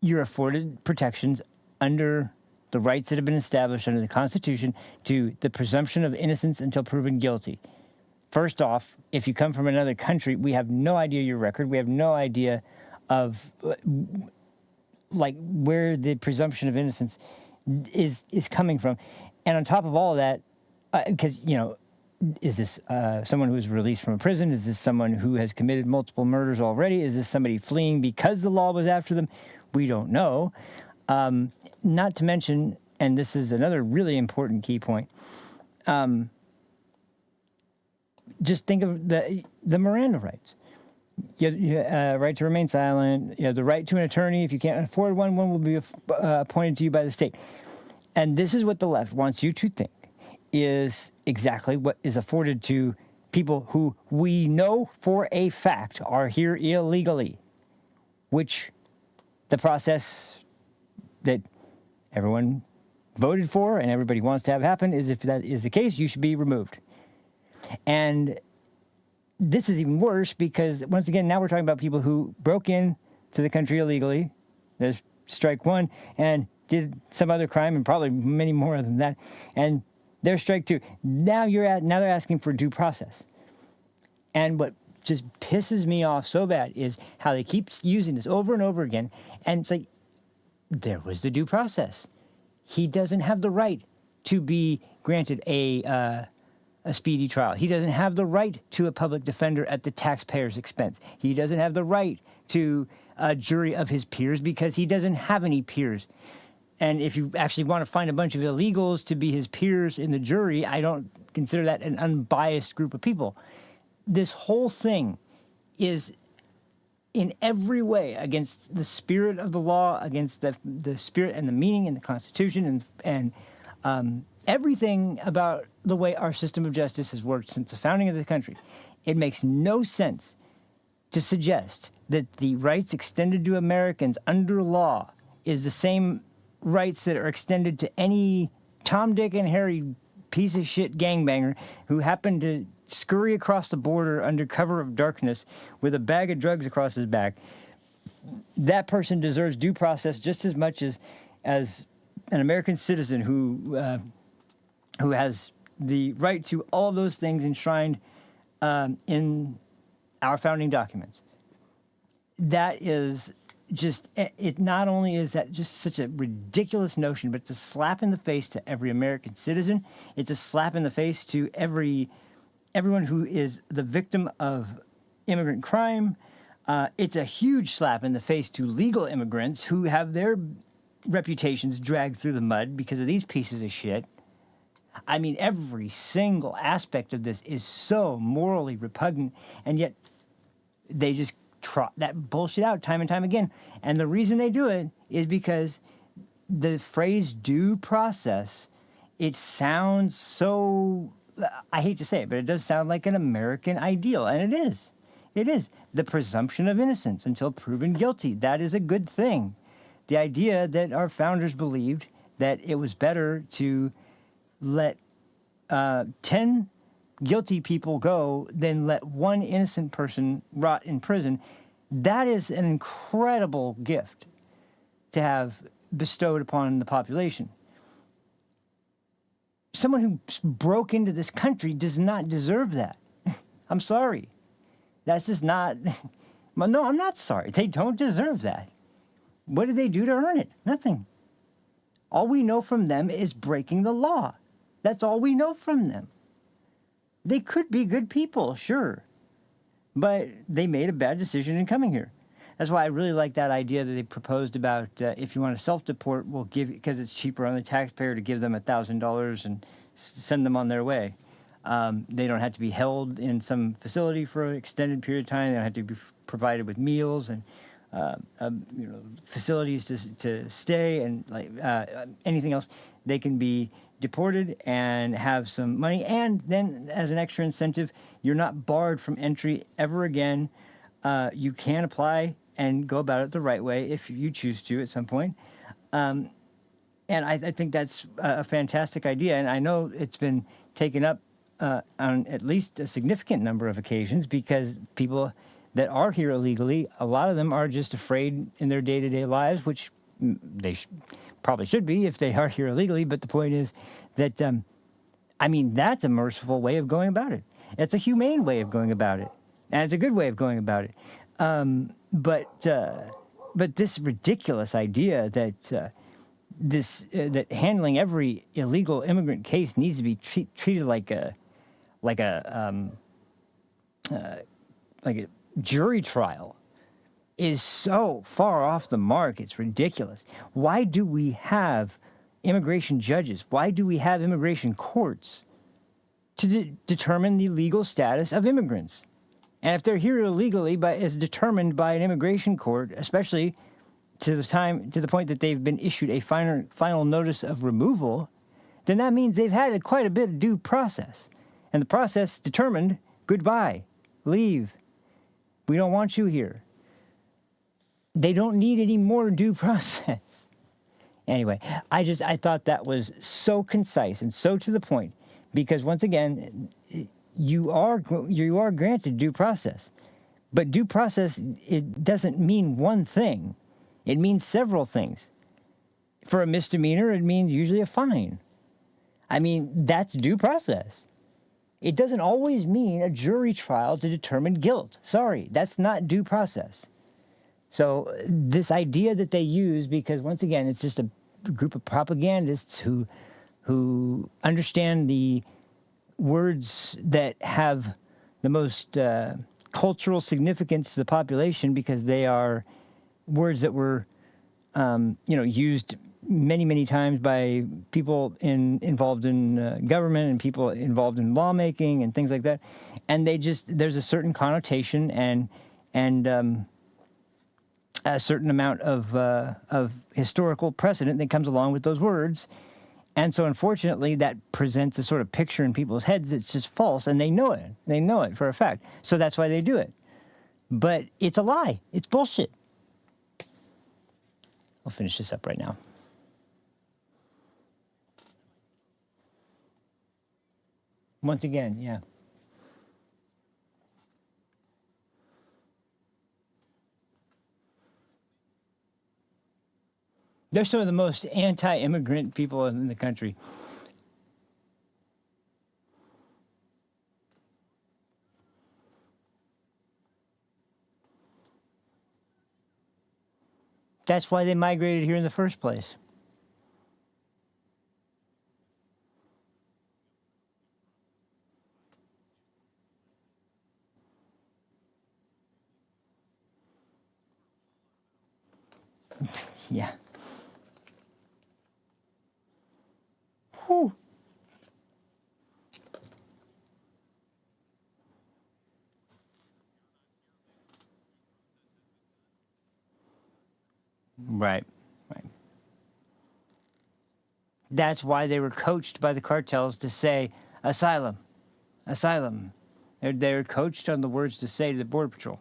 you're afforded protections under the rights that have been established under the Constitution to the presumption of innocence until proven guilty. First off, if you come from another country, we have no idea your record. We have no idea of like where the presumption of innocence is coming from. And on top of all of that, because, is this someone who was released from a prison? Is this someone who has committed multiple murders already? Is this somebody fleeing because the law was after them? We don't know. Not to mention, and this is another really important key point, just think of the Miranda rights. You have right to remain silent. You have the right to an attorney. If you can't afford one will be appointed to you by the state. And this is what the left wants you to think is exactly what is afforded to people who we know for a fact are here illegally, which the process that everyone voted for and everybody wants to have happen is if that is the case, you should be removed. And this is even worse because, once again, now we're talking about people who broke in to the country illegally. There's strike one, and did some other crime, and probably many more than that. And there's strike two. Now they're asking for due process. And what just pisses me off so bad is how they keep using this over and over again. And it's like, there was the due process. He doesn't have the right to be granted a speedy trial. He doesn't have the right to a public defender at the taxpayer's expense. He doesn't have the right to a jury of his peers because he doesn't have any peers. And if you actually want to find a bunch of illegals to be his peers in the jury, I don't consider that an unbiased group of people. This whole thing is in every way against the spirit of the law, against the spirit and the meaning in the Constitution, and everything about the way our system of justice has worked since the founding of the country. It makes no sense to suggest that the rights extended to Americans under law is the same rights that are extended to any Tom, Dick, and Harry piece of shit gangbanger who happened to scurry across the border under cover of darkness with a bag of drugs across his back. That person deserves due process just as much as an American citizen who has the right to all those things enshrined in our founding documents. That is just, it not only is that just such a ridiculous notion, but it's a slap in the face to every American citizen. It's a slap in the face to everyone who is the victim of immigrant crime. It's a huge slap in the face to legal immigrants who have their reputations dragged through the mud because of these pieces of shit. I mean, every single aspect of this is so morally repugnant, and yet they just trot that bullshit out time and time again. And the reason they do it is because the phrase due process, it sounds so, I hate to say it, but it does sound like an American ideal, and it is. It is. The presumption of innocence until proven guilty. That is a good thing. The idea that our founders believed that it was better to let 10 guilty people go than let one innocent person rot in prison, that is an incredible gift to have bestowed upon the population. Someone who broke into this country does not deserve that. I'm sorry. That's just not... No, I'm not sorry. They don't deserve that. What did they do to earn it? Nothing. All we know from them is breaking the law. That's all we know from them. They could be good people, sure. But they made a bad decision in coming here. That's why I really like that idea that they proposed about if you want to self-deport, we'll give, because it's cheaper on the taxpayer to give them $1,000 and send them on their way. They don't have to be held in some facility for an extended period of time. They don't have to be provided with meals and facilities to stay and anything else. They can be deported and have some money, and then as an extra incentive, you're not barred from entry ever again. You can apply and go about it the right way if you choose to at some point. And I think that's a fantastic idea, and I know it's been taken up on at least a significant number of occasions because people that are here illegally, a lot of them are just afraid in their day-to-day lives, which they probably should be if they are here illegally. But the point is that, that's a merciful way of going about it. It's a humane way of going about it. And it's a good way of going about it. But this ridiculous idea that that handling every illegal immigrant case needs to be treated like a jury trial is so far off the mark. It's ridiculous. Why do we have immigration judges? Why do we have immigration courts to determine the legal status of immigrants? And if they're here illegally, as determined by an immigration court, especially to the point that they've been issued a final notice of removal, then that means they've had quite a bit of due process. And the process determined, goodbye, leave. We don't want you here. They don't need any more due process. Anyway, I thought that was so concise and so to the point, because once again, you are granted due process, but due process, it doesn't mean one thing. It means several things. For a misdemeanor, it means usually a fine. I mean, that's due process. It doesn't always mean a jury trial to determine guilt. Sorry, that's not due process. So this idea that they use, because once again, it's just a group of propagandists who understand the words that have the most cultural significance to the population, because they are words that were, used many, many times by people involved in government and people involved in lawmaking and things like that. And there's a certain connotation and a certain amount of historical precedent that comes along with those words. And so, unfortunately, that presents a sort of picture in people's heads that's just false, and they know it. They know it for a fact. So that's why they do it. But it's a lie. It's bullshit. I'll finish this up right now. Once again, yeah. They're some of the most anti-immigrant people in the country. That's why they migrated here in the first place. Yeah. Whew. Right. That's why they were coached by the cartels to say, asylum, asylum. They're coached on the words to say to the Border Patrol.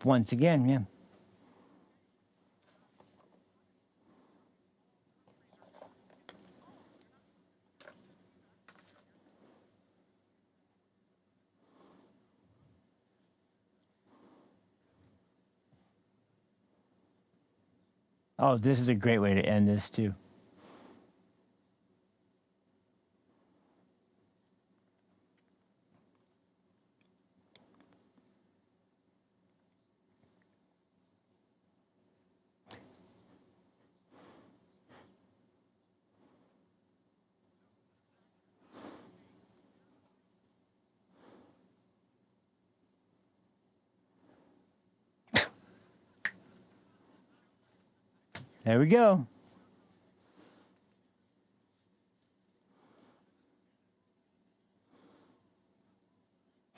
Once again, yeah. Oh, this is a great way to end this, too. There we go.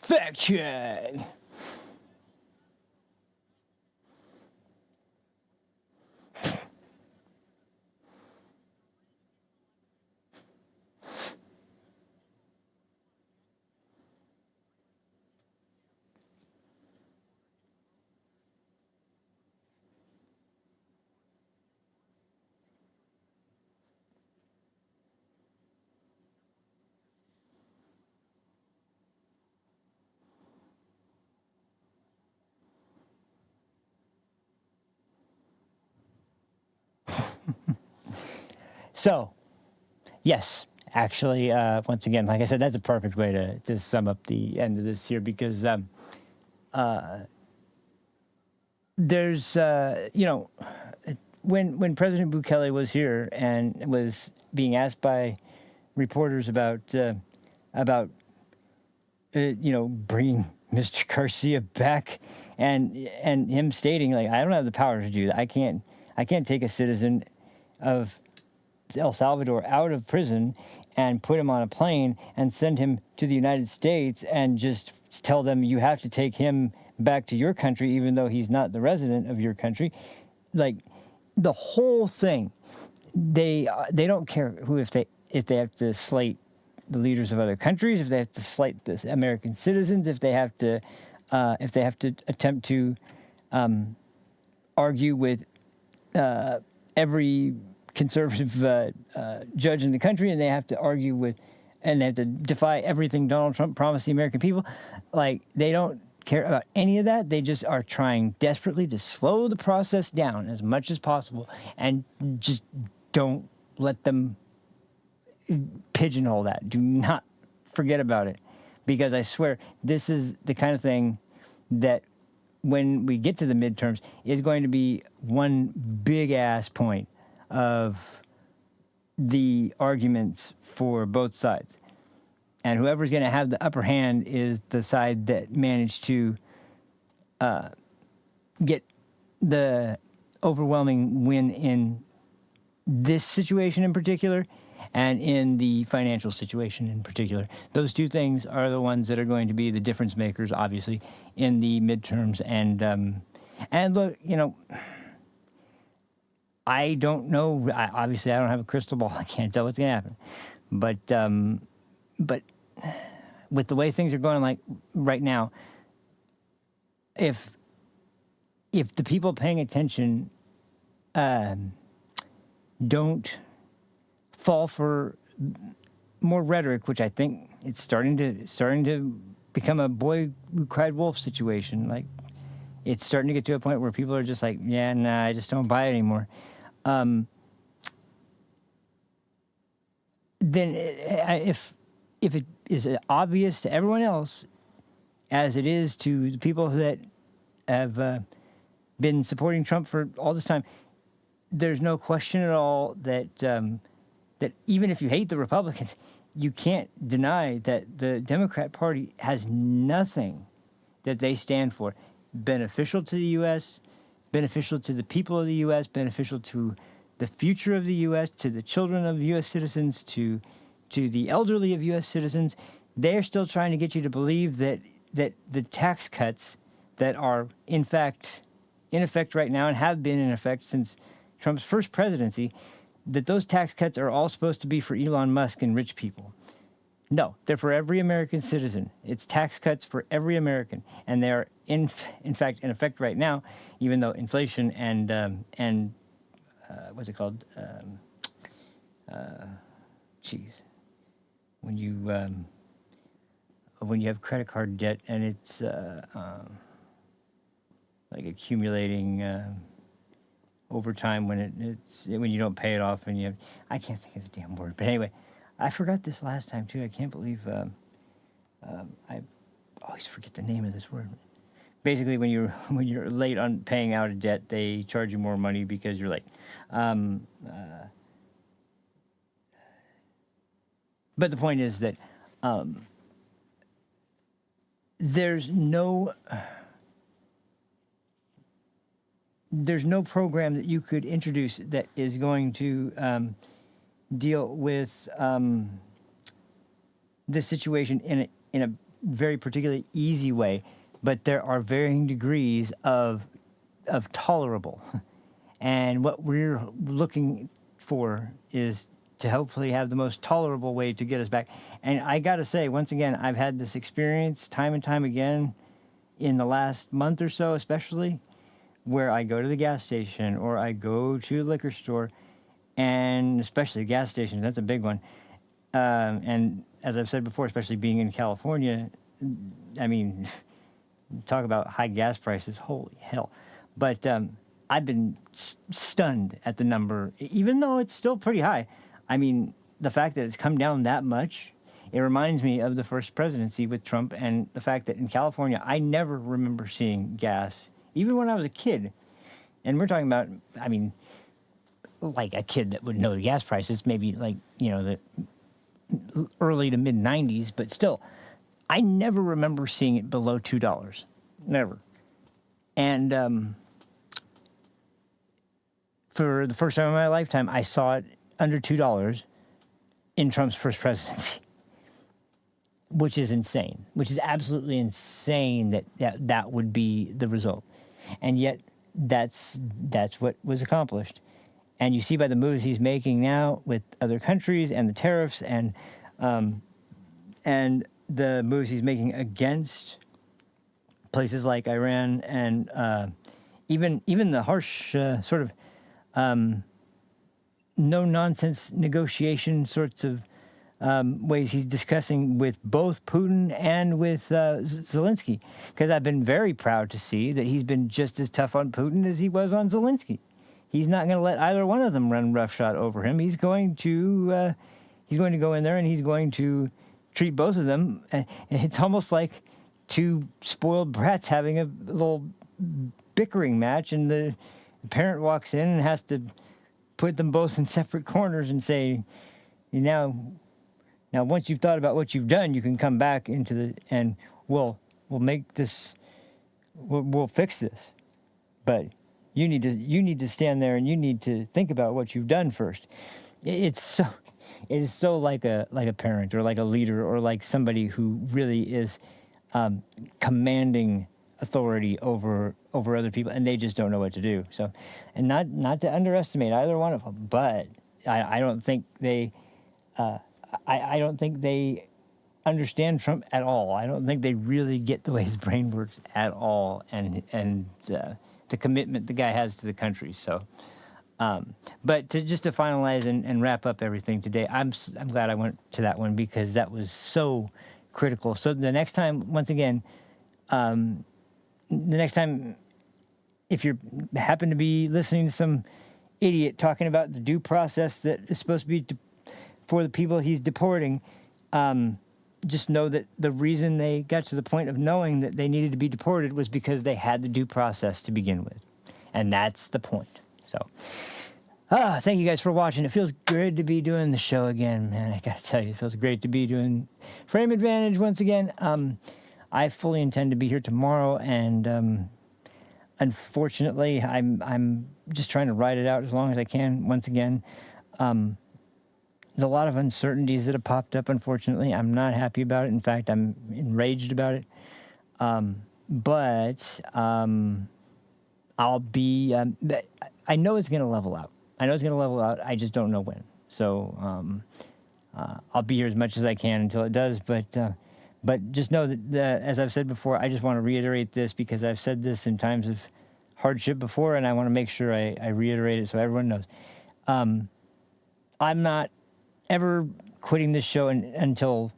Fact check. So, yes, actually, once again, like I said, that's a perfect way to sum up the end of this here, because there's, when President Bukele was here and was being asked by reporters about bringing Mr. Garcia back and him stating like, I don't have the power to do that. I can't take a citizen of El Salvador out of prison and put him on a plane and send him to the United States and just tell them you have to take him back to your country even though he's not the resident of your country. Like the whole thing, they don't care who if they have to slate the leaders of other countries, if they have to slate the American citizens, if they have to attempt to argue with every conservative judge in the country, and they have to argue with, and they have to defy everything Donald Trump promised the American people. Like, they don't care about any of that. They just are trying desperately to slow the process down as much as possible, and just don't let them pigeonhole that. Do not forget about it, because I swear this is the kind of thing that when we get to the midterms is going to be one big ass point of the arguments for both sides. And whoever's going to have the upper hand is the side that managed to get the overwhelming win in this situation in particular, and in the financial situation in particular. Those two things are the ones that are going to be the difference makers, obviously, in the midterms. And look, you know, I don't know. Obviously, I don't have a crystal ball. I can't tell what's going to happen. But with the way things are going, like right now, if the people paying attention don't fall for more rhetoric, which I think it's starting to become a boy who cried wolf situation. Like, it's starting to get to a point where people are just like, yeah, nah, I just don't buy it anymore. Then if it is obvious to everyone else, as it is to the people that have been supporting Trump for all this time, there's no question at all that that even if you hate the Republicans, you can't deny that the Democrat Party has nothing that they stand for beneficial to the U.S., beneficial to the people of the U.S., beneficial to the future of the U.S., to the children of U.S. citizens, to the elderly of U.S. citizens. They're still trying to get you to believe that the tax cuts that are in effect right now and have been in effect since Trump's first presidency, that those tax cuts are all supposed to be for Elon Musk and rich people. No, they're for every American citizen. It's tax cuts for every American, and they are in fact in effect right now, even though inflation and what's it called? When you have credit card debt and it's like accumulating over time when you don't pay it off and I can't think of the damn word, but anyway, I forgot this last time too. I can't believe I always forget the name of this word. Basically, when you're late on paying out a debt, they charge you more money because you're late. But the point is that there's no program that you could introduce that is going to deal with this situation in a very particularly easy way. But there are varying degrees of tolerable, and what we're looking for is to hopefully have the most tolerable way to get us back. And I got to say, once again, I've had this experience time and time again in the last month or so, especially, where I go to the gas station or I go to the liquor store, and especially gas stations, that's a big one. And as I've said before, especially being in California, I mean, talk about high gas prices, holy hell. But I've been stunned at the number, even though it's still pretty high. I mean, the fact that it's come down that much, it reminds me of the first presidency with Trump, and the fact that in California, I never remember seeing gas, even when I was a kid. And we're talking about, I mean, like a kid that would know the gas prices, maybe like, you know, the early to mid 90s, but still, I never remember seeing it below $2. Never. And for the first time in my lifetime, I saw it under $2 in Trump's first presidency, which is insane, which is absolutely insane that would be the result. And yet that's what was accomplished. And you see by the moves he's making now with other countries and the tariffs and the moves he's making against places like Iran and even the harsh sort of no-nonsense negotiation sorts of ways he's discussing with both Putin and with Zelensky. Because I've been very proud to see that he's been just as tough on Putin as he was on Zelensky. He's not going to let either one of them run roughshod over him. He's going to go in there and he's going to treat both of them. And it's almost like two spoiled brats having a little bickering match, and the parent walks in and has to put them both in separate corners and say, now once you've thought about what you've done, you can come back and we'll make this, we'll fix this. But you need to stand there and you need to think about what you've done first. It is so like a parent or like a leader or like somebody who really is commanding authority over other people, and they just don't know what to do. So, and not to underestimate either one of them, but I don't think they I don't think they understand Trump at all. I don't think they really get the way his brain works at all, and the commitment the guy has to the country. So, but to finalize and wrap up everything today, I'm glad I went to that one because that was so critical. So the next time, once again, if you happen to be listening to some idiot talking about the due process that is supposed to be for the people he's deporting, just know that the reason they got to the point of knowing that they needed to be deported was because they had the due process to begin with. And that's the point. So, thank you guys for watching. It feels good to be doing the show again, man. I gotta tell you, it feels great to be doing Frame Advantage once again. I fully intend to be here tomorrow, and unfortunately, I'm just trying to ride it out as long as I can. Once again, there's a lot of uncertainties that have popped up. Unfortunately, I'm not happy about it. In fact, I'm enraged about it. But I'll be. I know it's going to level out. I just don't know when. So I'll be here as much as I can until it does. But just know that, as I've said before, I just want to reiterate this because I've said this in times of hardship before, and I want to make sure I reiterate it so everyone knows. I'm not ever quitting this show until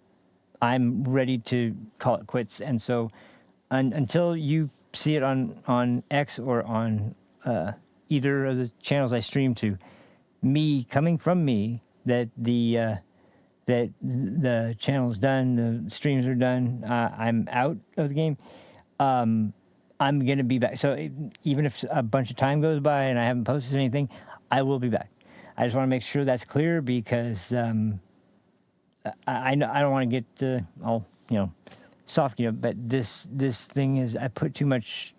I'm ready to call it quits. And so until you see it on X or on either of the channels I stream to, coming from me, that the channel is done, the streams are done, I'm out of the game, I'm going to be back. So even if a bunch of time goes by and I haven't posted anything, I will be back. I just want to make sure that's clear because I don't want to get all soft, but this thing is, I put too much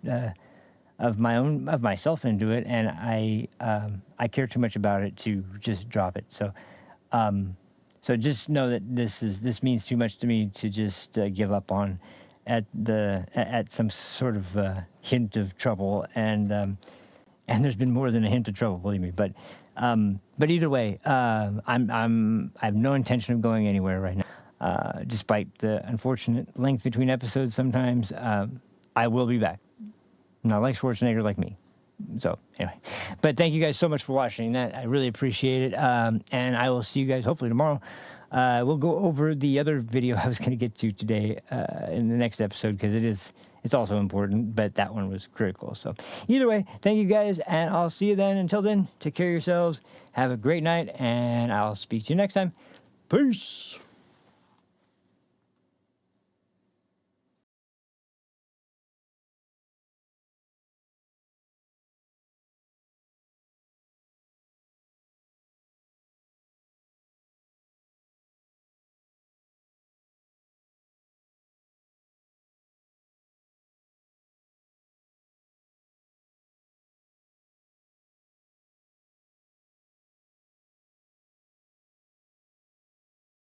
of myself into it, and I care too much about it to just drop it. So so just know that this means too much to me to just give up on at some sort of hint of trouble, and there's been more than a hint of trouble, believe me. But either way, I have no intention of going anywhere right now, despite the unfortunate length between episodes. Sometimes I will be back. Not like Schwarzenegger, like me. So anyway, but thank you guys so much for watching that. I really appreciate it. And I will see you guys hopefully tomorrow. We'll go over the other video I was going to get to today in the next episode because it's also important, but that one was critical. So either way, thank you guys, and I'll see you then. Until then, take care of yourselves. Have a great night, and I'll speak to you next time. Peace.